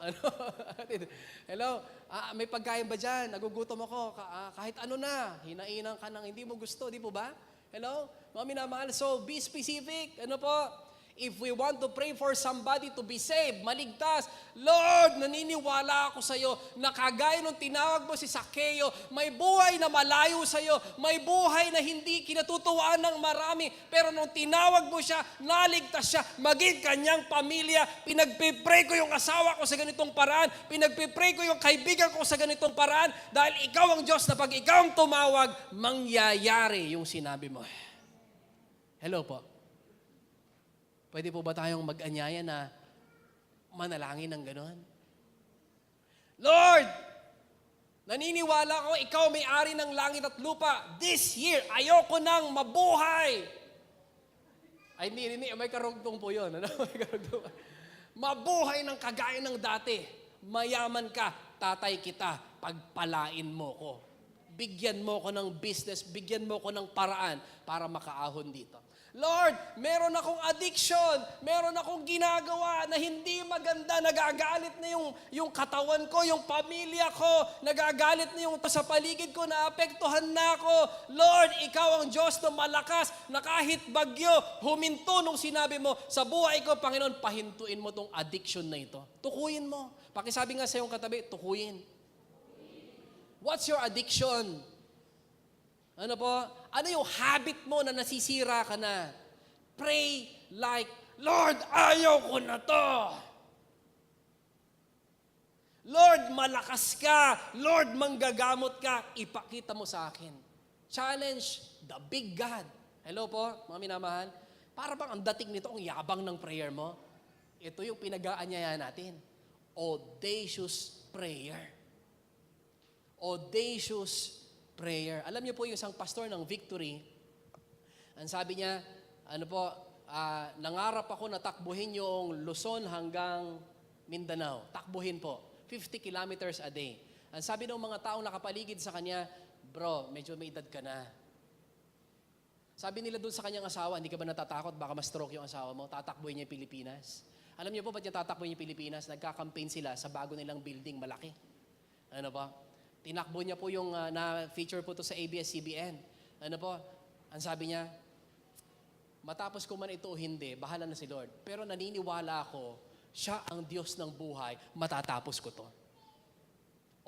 Hello? May pagkain ba dyan? Nagugutom ako. Kahit ano na. Hinainan ka ng hindi mo gusto. Di po ba? Hello? Mga minamahal. So, be specific. Ano po? If we want to pray for somebody to be saved, maligtas, Lord, naniniwala ako sa iyo na kagaya nung tinawag mo si Zaccheo, may buhay na malayo sa iyo, may buhay na hindi kinatutuwaan ng marami, pero nung tinawag mo siya, naligtas siya, maging kanyang pamilya. Pinagpipray ko yung asawa ko sa ganitong paraan, pinagpipray ko yung kaibigan ko sa ganitong paraan, dahil ikaw ang Diyos na pag ikaw ang tumawag, mangyayari yung sinabi mo. Hello po. Pwede po ba tayong mag-anyaya na manalangin ng ganon? Lord, naniniwala ako, ikaw may-ari ng langit at lupa. This year, ayoko nang mabuhay. Ay, hindi, may karugtong po yun. Ano? May karugtong. Mabuhay ng kagaya ng dati. Mayaman ka, tatay kita, pagpalain mo ko. Bigyan mo ko ng business, bigyan mo ko ng paraan para makaahon dito. Lord, meron akong addiction, meron akong ginagawa na hindi maganda, nagagalit na yung katawan ko, yung pamilya ko, nagagalit na yung sa paligid ko, naapektuhan na ako. Lord, ikaw ang Diyos na malakas, na kahit bagyo, huminto nung sinabi mo, sa buhay ko, Panginoon, pahintuin mo tong addiction na ito. Tukuyin mo. Pakisabi nga sa iyong katabi, tukuyin. What's your addiction? Ano po? Ano yung habit mo na nasisira ka na? Pray like, Lord, ayaw ko na to. Lord, malakas ka. Lord, manggagamot ka. Ipakita mo sa akin. Challenge the big God. Hello po, mga minamahal. Para bang ang dating nito, ang yabang ng prayer mo? Ito yung pinag-aanyaya natin. Audacious prayer. Audacious prayer. Alam niyo po yung isang pastor ng Victory, ang sabi niya, nangarap ako na takbuhin yung Luzon hanggang Mindanao. Takbuhin po. 50 kilometers a day. Ang sabi ng mga taong nakapaligid sa kanya, bro, medyo may edad ka na. Sabi nila doon sa kanyang asawa, hindi ka ba natatakot? Baka ma-stroke yung asawa mo. Tatakbuhin niya yung Pilipinas. Alam niyo po ba't niya tatakbuhin yung Pilipinas? Nagka-campaign sila sa bago nilang building, malaki. Ano ba? Tinakbo niya po yung na-feature po to sa ABS-CBN. Ano po? Ang sabi niya, matapos ko man ito o hindi, bahala na si Lord. Pero naniniwala ako, siya ang Diyos ng buhay, matatapos ko to.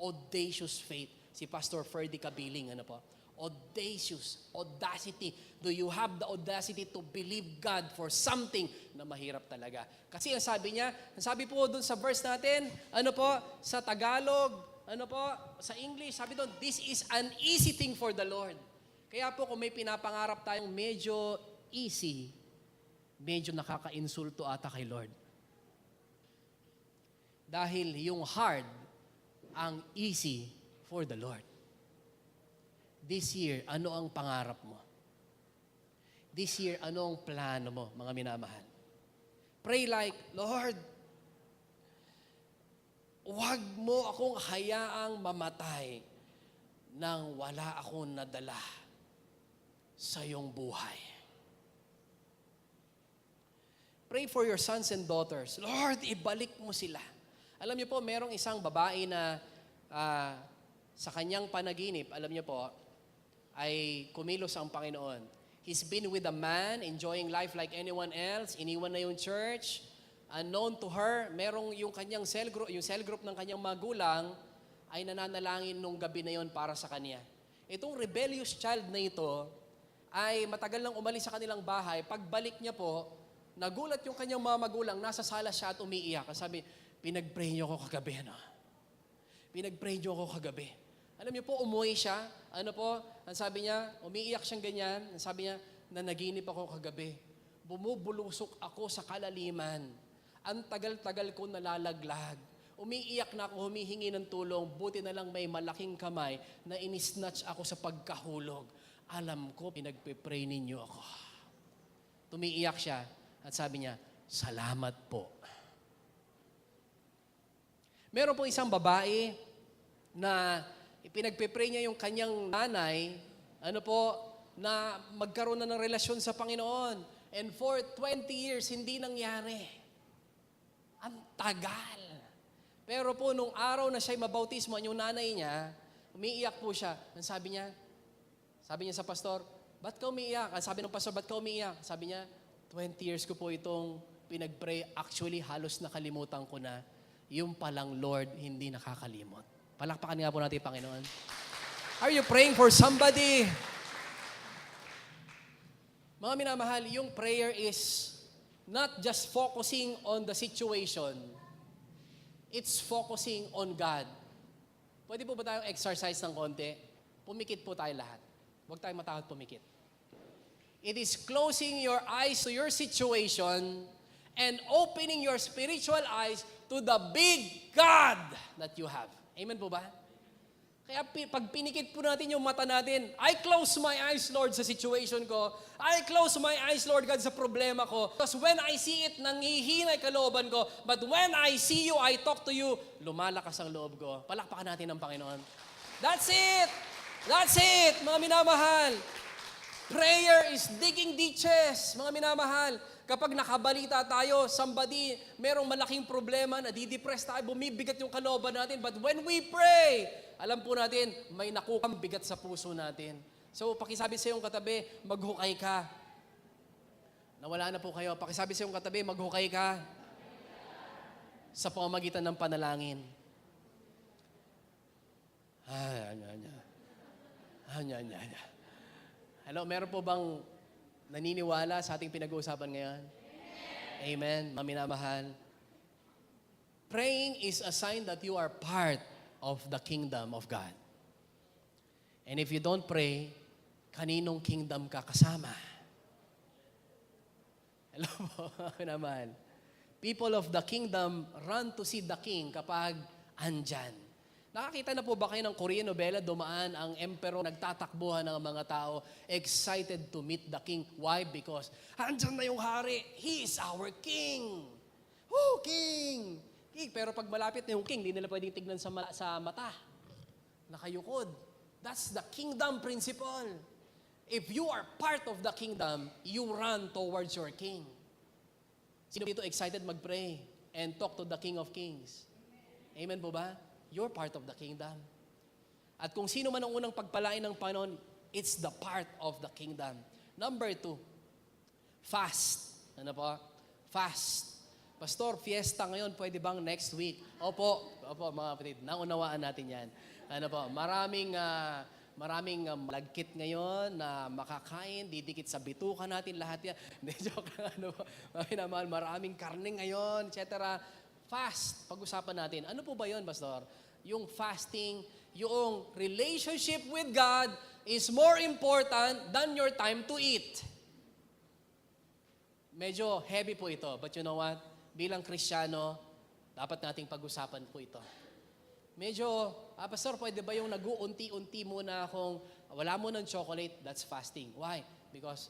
Audacious faith. Si Pastor Ferdy Kabiling, ano po? Audacious, audacity. Do you have the audacity to believe God for something na mahirap talaga? Kasi ang sabi po doon sa verse natin, ano po, sa Tagalog, ano po, sa English, sabi doon, this is an easy thing for the Lord. Kaya po kung may pinapangarap tayong medyo easy, medyo nakaka-insulto ata kay Lord. Dahil yung hard, ang easy for the Lord. This year, ano ang pangarap mo? This year, ano ang plano mo, mga minamahal? Pray like, Lord, huwag mo akong hayaang mamatay nang wala akong nadala sa iyong buhay. Pray for your sons and daughters. Lord, ibalik mo sila. Alam niyo po, merong isang babae na sa kanyang panaginip, alam niyo po, ay kumilos ang Panginoon. He's been with a man, enjoying life like anyone else. Iniwan na yung church. Unknown to her, merong yung kanyang cell group ng kanyang magulang ay nananalangin nung gabi na yon para sa kanya. Itong rebellious child na ito ay matagal nang umalis sa kanilang bahay. Pagbalik niya po, nagulat yung kanyang mga magulang, nasa sala siya at umiiyak. Sabi, pinag-pray niyo ako kagabi, ano? Pinag-pray niyo ako kagabi. Alam niyo po, umuwi siya. Ano po, ang sabi niya, umiiyak siyang ganyan. Ang sabi niya, nanaginip ako kagabi. Bumubulusok ako sa kalaliman. Ang tagal-tagal ko nalalaglag. Umiiyak na ako, humihingi ng tulong. Buti na lang may malaking kamay na inisnatch ako sa pagkahulog. Alam ko, pinagpipray ninyo ako. Tumiiyak siya at sabi niya, salamat po. Meron po isang babae na pinagpipray niya yung kanyang nanay, ano po, na magkaroon na ng relasyon sa Panginoon. And for 20 years, hindi nangyari. Ang tagal. Pero po, nung araw na siya'y mabautismo, yung nanay niya, umiiyak po siya. Ang sabi niya sa pastor, ba't ka umiiyak? Sabi ng pastor, ba't ka umiiyak? Sabi niya, 20 years ko po itong pinag-pray. Actually, halos nakalimutan ko na. Yung palang Lord, hindi nakakalimot. Palakpakan nga po natin, Panginoon. Are you praying for somebody? Mga minamahal, yung prayer is not just focusing on the situation. It's focusing on God. Pwede po ba tayong exercise ng konti? Pumikit po tayo lahat. Huwag tayong matakot pumikit. It is closing your eyes to your situation and opening your spiritual eyes to the big God that you have. Amen po ba? Kaya pag pinikit po natin yung mata natin, I close my eyes, Lord, sa situation ko. I close my eyes, Lord God, sa problema ko. Because when I see it, nangihinay kalooban ko. But when I see you, I talk to you, lumalakas ang loob ko. Palakpakan natin ang Panginoon. That's it! That's it, mga minamahal. Prayer is digging ditches, mga minamahal. Kapag nakabalita tayo, somebody, merong malaking problema, nadidepress tayo, bumibigat yung kalooban natin. But when we pray, alam po natin, may nakukang bigat sa puso natin. So, pakisabi sa iyong katabi, maghukay ka. Nawala na po kayo. Pakisabi sa iyong katabi, maghukay ka. Sa pamamagitan ng panalangin. Hello, meron po bang naniniwala sa ating pinag-uusapan ngayon? Amen. Maminamahal. Praying is a sign that you are part of the kingdom of God. And if you don't pray, kaninong kingdom ka kasama? Hello po, naman. People of the kingdom run to see the king kapag andyan. Nakakita na po ba kayo ng Korean novela, dumaan ang emperor, nagtatakbuhan ng mga tao, excited to meet the king. Why? Because andyan na yung hari. He is our king. Oh, king! King. Pero pag malapit na yung king, hindi nila pwedeng tignan sa mata. Nakayukod. That's the kingdom principle. If you are part of the kingdom, you run towards your king. Sino dito excited mag-pray and talk to the King of Kings? Amen po ba? You're part of the kingdom. At kung sino man ang unang pagpalain ng Panginoon, it's the part of the kingdom. Number 2, fast. Ano po? Fast. Pastor, fiesta ngayon, pwede bang next week? Opo, mga kapatid, naunawaan natin yan. Ano po, maraming malagkit ngayon na makakain, didikit sa bituka natin lahat yan. Hindi, joke lang, ano po, maraming karne ngayon, etc. Fast, pag-usapan natin. Ano po ba yun, Pastor? Yung fasting, yung relationship with God is more important than your time to eat. Medyo heavy po ito, but you know what? Bilang Kristiyano, dapat nating pag-usapan po ito. Medyo, Pastor, pwede ba yung nag-uunti-unti muna akong wala mo ng chocolate? That's fasting. Why? Because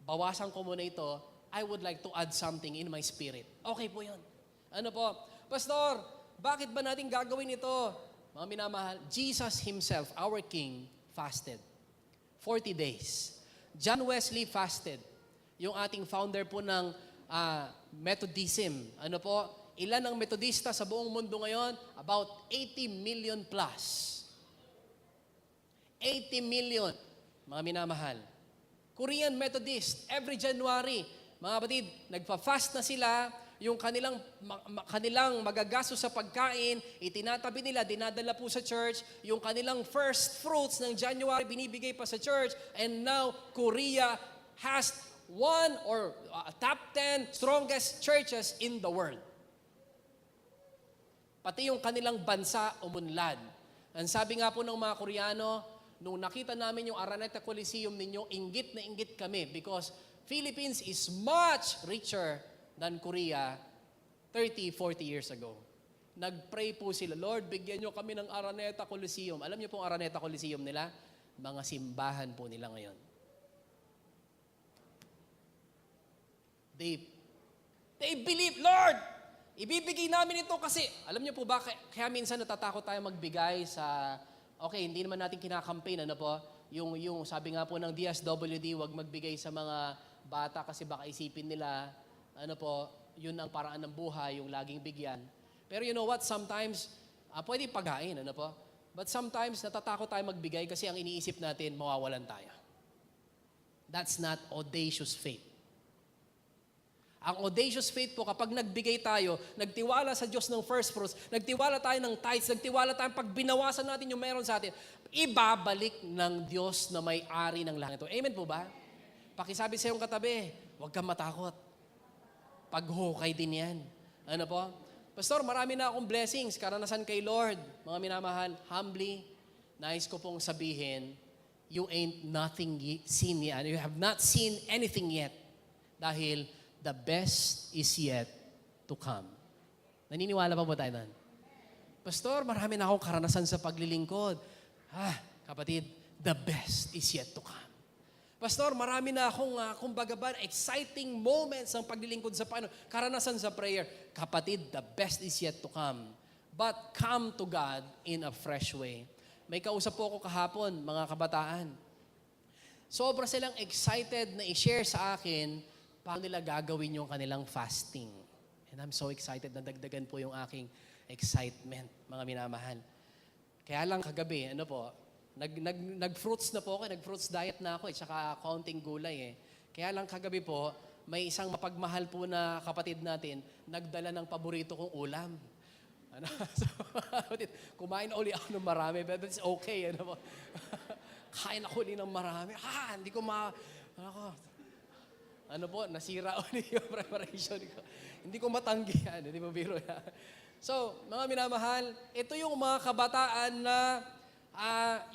bawasan ko muna ito, I would like to add something in my spirit. Okay po yun. Ano po? Pastor, bakit ba natin gagawin ito? Mga minamahal, Jesus Himself, our King, fasted. 40 days. John Wesley fasted. Yung ating founder po ng Methodism. Ano po? Ilan ang Methodista sa buong mundo ngayon? About 80 million plus. 80 million, mga minamahal. Korean Methodist, every January, mga kapatid, nagpa-fast na sila, yung kanilang magagastos sa pagkain, itinatabi nila, dinadala po sa church, yung kanilang first fruits ng January, binibigay pa sa church, and now, Korea has one or top 10 strongest churches in the world. Pati yung kanilang bansa umunlad. Ang sabi nga po ng mga Koreano, nung nakita namin yung Araneta Coliseum ninyo, inggit na inggit kami because Philippines is much richer than Korea 30, 40 years ago. Nag-pray po sila, Lord, bigyan nyo kami ng Araneta Coliseum. Alam niyo pong Araneta Coliseum nila? Mga simbahan po nila ngayon. They believe, Lord, ibibigay namin ito kasi, alam niyo po ba, kaya minsan natatakot tayo magbigay sa, okay, hindi naman natin kinakampaign, ano po, yung sabi nga po ng DSWD, wag magbigay sa mga bata kasi baka isipin nila, ano po, yun ang paraan ng buhay, yung laging bigyan. Pero you know what, sometimes, pwede paghain, ano po, but sometimes natatakot tayo magbigay kasi ang iniisip natin, mawawalan tayo. That's not audacious faith. Ang audacious faith po, kapag nagbigay tayo, nagtiwala sa Diyos ng first fruits, nagtiwala tayo ng tithes, nagtiwala tayo pag binawasan natin yung meron sa atin, ibabalik ng Diyos na may-ari ng langit. Amen po ba? Pakisabi sa iyong katabi, huwag kang matakot. Paghukay din yan. Ano po? Pastor, marami na akong blessings, karanasan kay Lord. Mga minamahal, humbly, nais ko pong sabihin, you ain't nothing seen yet. You have not seen anything yet. Dahil the best is yet to come. Naniniwala pa po tayo doon? Pastor, marami na akong karanasan sa paglilingkod. Kapatid, the best is yet to come. Pastor, marami na akong, kumbaga ba, exciting moments ng paglilingkod sa Panginoon, karanasan sa prayer. Kapatid, the best is yet to come. But come to God in a fresh way. May kausap po ako kahapon, mga kabataan. Sobra silang excited na i-share sa akin paano nila gagawin yung kanilang fasting. And I'm so excited na dagdagan po yung aking excitement, mga minamahal. Kaya lang kagabi, nag-fruits na po ako, nag-fruits diet na ako, tsaka kaunting gulay . Kaya lang kagabi po, may isang mapagmahal po na kapatid natin, nagdala ng paborito kong ulam. Kumain na uli ako ng marami, but it's okay. Kain ako uli ng marami. Hindi ko nasira uli yung preparation ko. Hindi ko matanggi yan. Hindi mo biro yan. So, mga minamahal, ito yung mga kabataan na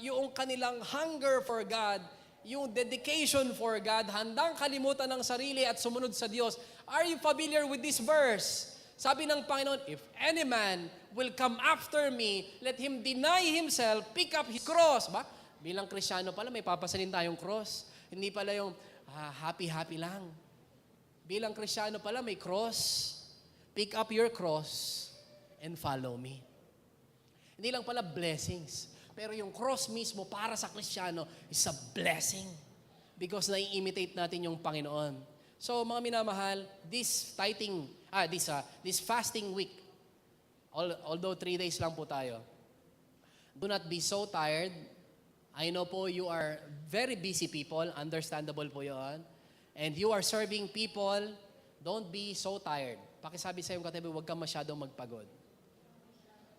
yung kanilang hunger for God, yung dedication for God, handang kalimutan ng sarili at sumunod sa Diyos. Are you familiar with this verse? Sabi ng Panginoon, if any man will come after me, let him deny himself, pick up his cross. Bilang Kristiyano pala, may papasalin tayong cross. Hindi pala yung happy-happy lang. Bilang Kristiyano pala, may cross. Pick up your cross and follow me. Hindi lang pala blessings. Pero yung cross mismo para sa Kristiyano is a blessing. Because nai-imitate natin yung Panginoon. So, mga minamahal, this fasting week, although 3 days lang po tayo, do not be so tired. I know po you are very busy people, understandable po yun. And you are serving people, don't be so tired. Pakisabi sa iyong katabi, huwag kang masyadong magpagod.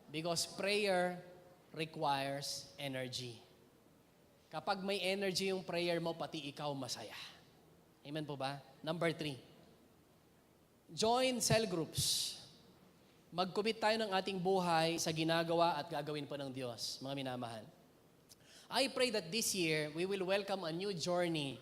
Because prayer requires energy. Kapag may energy yung prayer mo, pati ikaw masaya. Amen po ba? Number 3. Join cell groups. Mag-commit tayo ng ating buhay sa ginagawa at gagawin po ng Diyos, mga minamahal. I pray that this year, we will welcome a new journey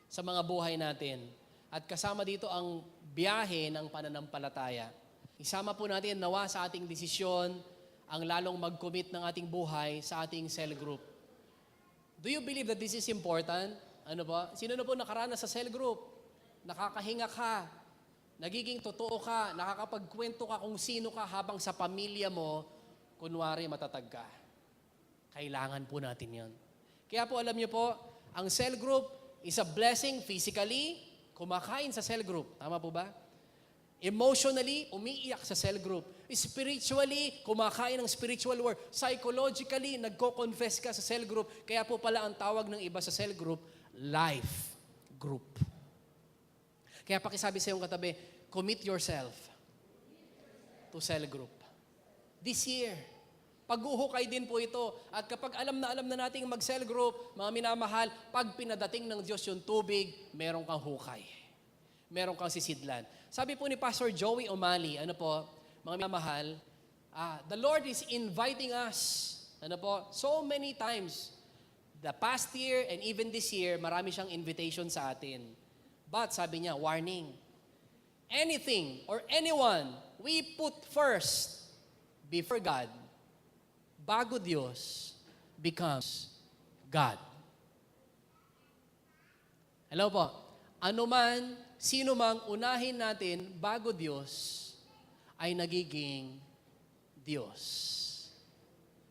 sa mga buhay natin. At kasama dito ang biyahe ng pananampalataya. Isama po natin nawa sa ating desisyon ang lalong mag-commit ng ating buhay sa ating cell group. Do you believe that this is important? Sino na po nakaranas sa cell group? Nakakahinga ka, nagiging totoo ka, nakakapagkwento ka kung sino ka habang sa pamilya mo, kunwari matatag ka. Kailangan po natin yon. Kaya po alam niyo po, ang cell group is a blessing physically, kumakain sa cell group. Tama po ba? Emotionally, umiiyak sa cell group. Spiritually, kumakain ng spiritual word. Psychologically, nagko-confess ka sa cell group. Kaya po pala ang tawag ng iba sa cell group, life group. Kaya pakisabi sa iyong katabi, commit yourself to cell group. This year, pag-uhukay din po ito. At kapag alam na nating mag-cell group, mga minamahal, pag pinadating ng Diyos yung tubig, meron kang hukay. Meron kang sisidlan. Sabi po ni Pastor Joey O'Malley, mga minamahal, the Lord is inviting us, so many times. The past year and even this year, marami siyang invitation sa atin. But sabi niya, warning, anything or anyone we put first before God, bago Diyos, becomes God. Hello po. Sino mang unahin natin bago Diyos, ay nagiging Diyos.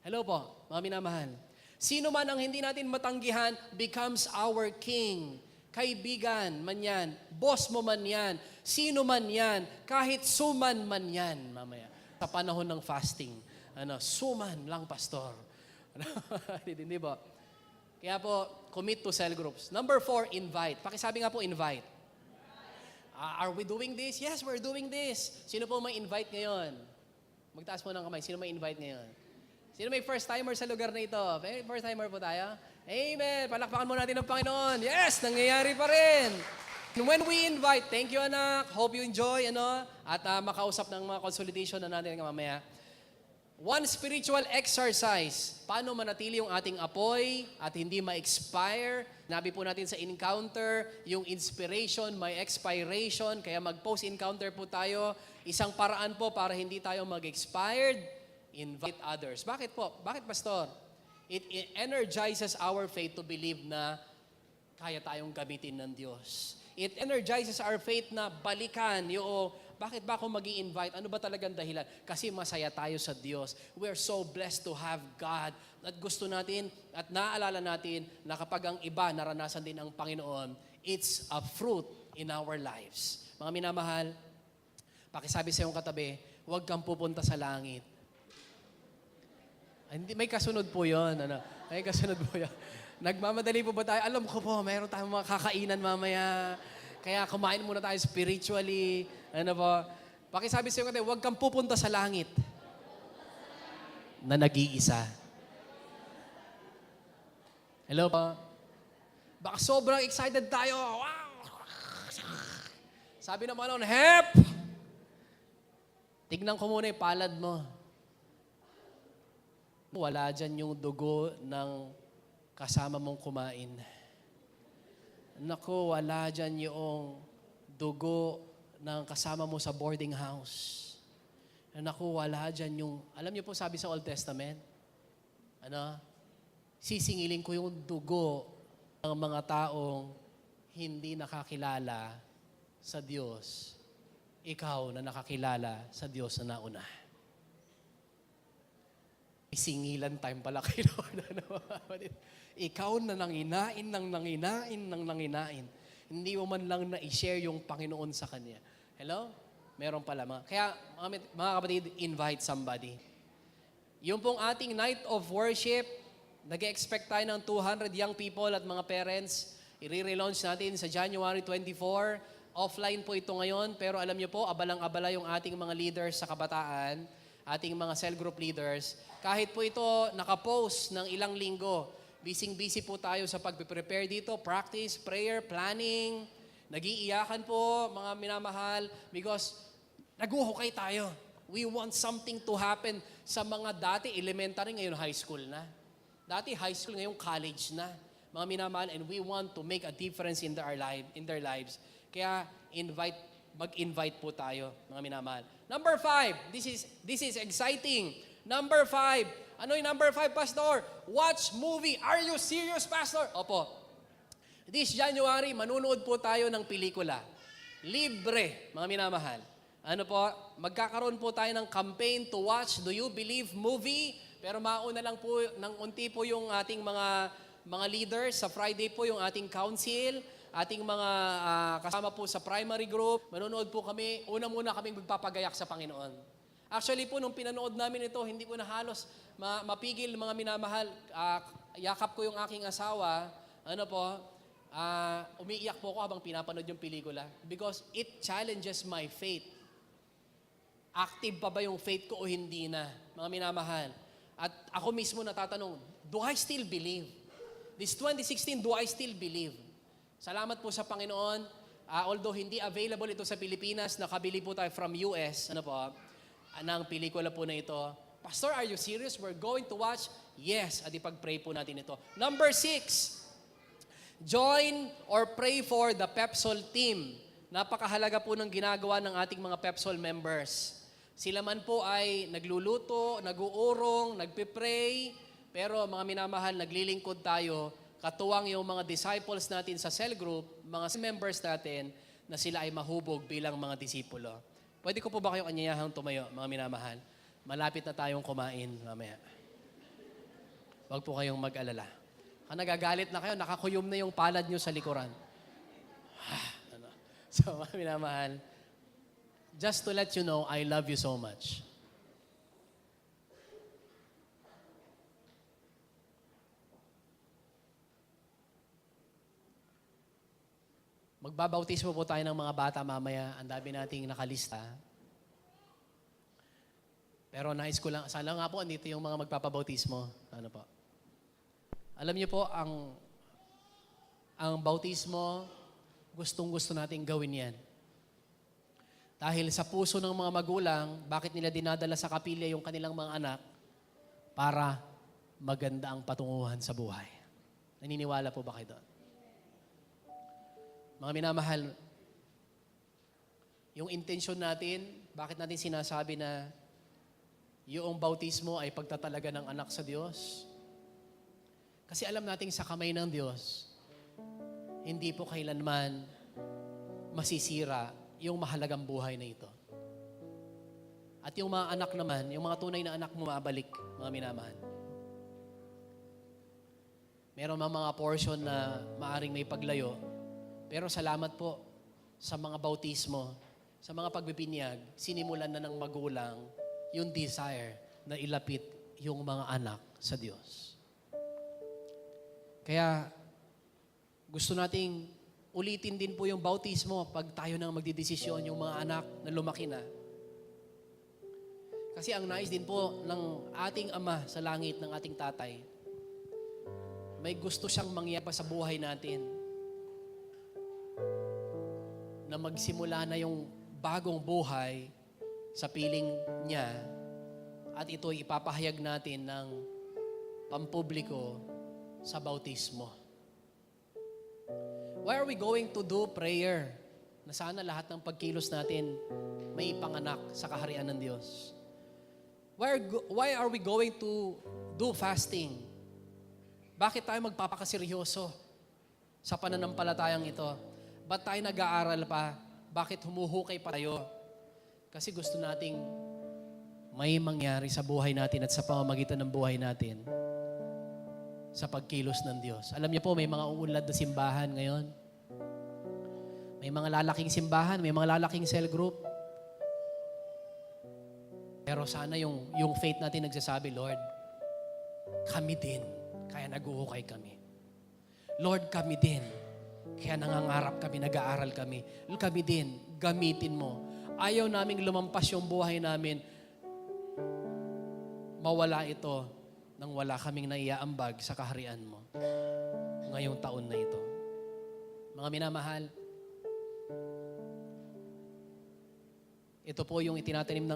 Hello po, mga minamahal. Sino man ang hindi natin matanggihan, becomes our King. Kaibigan man yan, boss mo man yan, sino man yan, kahit suman man yan, mamaya. Sa panahon ng fasting, suman lang, pastor. Hindi ba? Kaya po, commit to cell groups. Number 4, invite. Pakisabi nga po, invite. Are we doing this? Yes, we're doing this. Sino po may invite ngayon? Magtaas mo ng kamay. Sino may invite ngayon? Sino may first timer sa lugar na ito? First timer po tayo? Amen! Palakpakan mo natin ang Panginoon. Yes! Nangyayari pa rin. When we invite, thank you anak. Hope you enjoy, at makausap ng mga consolidation na natin mamaya. One spiritual exercise. Paano manatili yung ating apoy at hindi ma-expire? Nabi po natin sa encounter, yung inspiration, may expiration. Kaya mag-post encounter po tayo. Isang paraan po para hindi tayo mag-expired, invite others. Bakit po? Bakit, Pastor? It energizes our faith to believe na kaya tayong gamitin ng Diyos. It energizes our faith na balikan yung, bakit ba ako mag-i-invite? Ano ba talagang dahilan? Kasi masaya tayo sa Diyos. We're so blessed to have God. At gusto natin at naaalala natin na kapag ang iba naranasan din ang Panginoon, it's a fruit in our lives. Mga minamahal, pakisabi sa iyong katabi, huwag kang pupunta sa langit. Hindi, may kasunod po yun. May kasunod po yun. Nagmamadali po ba tayo? Alam ko po, mayroon tayong mga kakainan mamaya. Kaya kumain muna tayo spiritually. Pakisabi sa iyo katabi, huwag kang pupunta sa langit na nag-iisa. Hello po? Baka sobrang excited tayo. Wow! Sabi naman noon, hep! Tignan ko muna yung palad mo. Wala dyan yung dugo ng kasama mong kumain. Naku, wala dyan yung dugo ng kasama mo sa boarding house. Naku, wala dyan yung, alam niyo po sabi sa Old Testament, sisingilin ko yung dugo ng mga taong hindi nakakilala sa Diyos. Ikaw na nakakilala sa Diyos na nauna. Singilan time pala kay Lord. Ikaw na nanginain. Hindi mo man lang na-share yung Panginoon sa Kanya. Hello? Meron pala. Kaya, mga kapatid, invite somebody. Yung pong ating night of worship, nag-expect tayo ng 200 young people at mga parents. I-relaunch natin sa January 24. Offline po ito ngayon, pero alam niyo po, abalang-abala yung ating mga leaders sa kabataan, ating mga cell group leaders. Kahit po ito nakapost ng ilang linggo, busy po tayo sa pag-prepare dito, practice, prayer, planning, nag-iiyakan po, mga minamahal, because naguhukay tayo. We want something to happen sa mga dati elementary, ngayon high school na. Dati high school, ngayon college na. Mga minamahal, and we want to make a difference in their lives. Kaya mag-invite po tayo, mga minamahal. Number 5, this is exciting. Number 5, ano yung number 5, Pastor? Watch movie. Are you serious, Pastor? Opo. This January, manunood po tayo ng pelikula. Libre, mga minamahal. Magkakaroon po tayo ng campaign to watch Do You Believe movie. Pero mauna lang po, ng unti po yung ating mga leaders. Sa Friday po yung ating council, ating mga kasama po sa primary group. Manonood po kami. Una muna kaming magpapagayak sa Panginoon. Actually po, nung pinanood namin ito, hindi ko na halos mapigil, mga minamahal. Yakap ko yung aking asawa. Umiiyak po ako habang pinapanood yung pelikula. Because it challenges my faith. Active pa ba yung faith ko o hindi na? Mga minamahal. At ako mismo natatanong, do I still believe? This 2016, do I still believe? Salamat po sa Panginoon. Although hindi available ito sa Pilipinas, nakabili po tayo from US. Ng pelikula po na ito. Pastor, are you serious? We're going to watch? Yes. At ipag-pray po natin ito. Number 6, join or pray for the PEPSOL team. Napakahalaga po ng ginagawa ng ating mga PEPSOL members. Sila man po ay nagluluto, nag-uurong, nagpipray, pero mga minamahal, naglilingkod tayo, katuwang yung mga disciples natin sa cell group, mga members natin, na sila ay mahubog bilang mga disipulo. Pwede ko po ba kayong anyayahang tumayo, mga minamahal? Malapit na tayong kumain mamaya. Huwag po kayong mag-alala. Nagagalit na kayo, nakakuyom na yung palad nyo sa likuran. So, mga minamahal, just to let you know, I love you so much. Magbabautismo po tayo ng mga bata mamaya. Ang dami nating nakalista. Pero nais ko lang, sana nga po, andito yung mga magpapabautismo. Ano po? Alam niyo po, ang bautismo, gustong-gusto nating gawin yan. Dahil sa puso ng mga magulang, bakit nila dinadala sa kapilya yung kanilang mga anak? Para maganda ang patunguhan sa buhay. Naniniwala po ba kayo doon? Mga minamahal, yung intensyon natin, bakit natin sinasabi na yung bautismo ay pagtatalaga ng anak sa Diyos? Kasi alam natin sa kamay ng Diyos, hindi po kailanman masisira yung mahalagang buhay na ito. At yung mga anak naman, yung mga tunay na anak mo mabalik, mga minamahal. Meron mga portion na maaring may paglayo, pero salamat po sa mga bautismo, sa mga pagbibinyag, sinimulan na ng magulang yung desire na ilapit yung mga anak sa Diyos. Kaya gusto nating ulitin din po yung bautismo pag tayo nang magdidesisyon yung mga anak na lumaki na. Kasi ang nais din po ng ating Ama sa langit, ng ating tatay, may gusto siyang mangyari pa sa buhay natin na magsimula na yung bagong buhay sa piling niya at ito'y ipapahayag natin ng pampubliko sa bautismo. Why are we going to do prayer? Na sana lahat ng pagkilos natin may panganak sa kaharian ng Diyos. Why are we going to do fasting? Bakit tayo magpapakaseryoso sa pananampalatayang ito? Ba't tayo nag-aaral pa? Bakit humuhukay pa tayo? Kasi gusto nating may mangyari sa buhay natin at sa pamamagitan ng buhay natin sa pagkilos ng Diyos. Alam niyo po, may mga uunlad na simbahan ngayon. May mga lalaking simbahan, may mga lalaking cell group. Pero sana yung faith natin nagsasabi, Lord, kami din, kaya naguhukay kami. Lord, kami din, kaya nangangarap kami, nag-aaral kami. Kami din, gamitin mo. Ayaw naming lumampas yung buhay namin. Mawala ito nang wala kaming naiaambag sa kaharian mo ngayong taon na ito. Mga minamahal, ito po yung itinatanim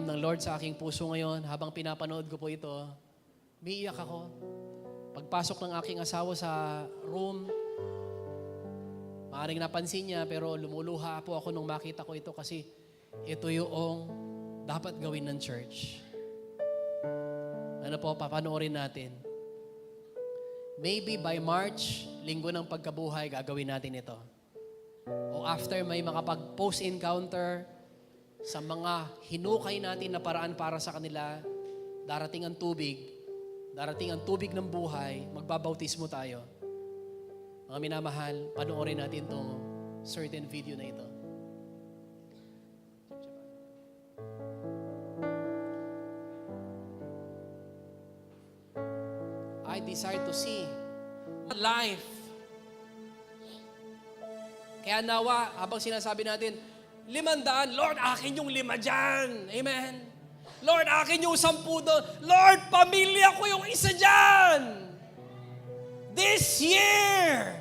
ng Lord sa aking puso ngayon. Habang pinapanood ko po ito, umiiyak ako. Pagpasok ng aking asawa sa room, maaaring napansin niya, pero lumuluha po ako nung makita ko ito kasi ito yung dapat gawin ng church. Ano po, papanoorin natin. Maybe by March, linggo ng pagkabuhay, gagawin natin ito. O after may makapag-post encounter sa mga hinukay natin na paraan para sa kanila, darating ang tubig ng buhay, magbabautismo tayo. Mga minamahal, panoorin natin itong certain video na ito. I desire to see life. Kaya nawa, habang sinasabi natin, 500, Lord, akin yung 5 dyan. Amen. Lord, akin yung 10 doon. Lord, pamilya ko yung isa dyan. This year.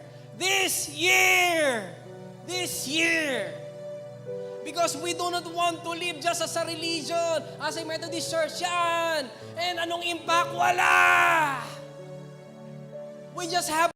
Because we do not want to live just as a religion, as a Methodist Church yan. And anong impact? Wala. We just have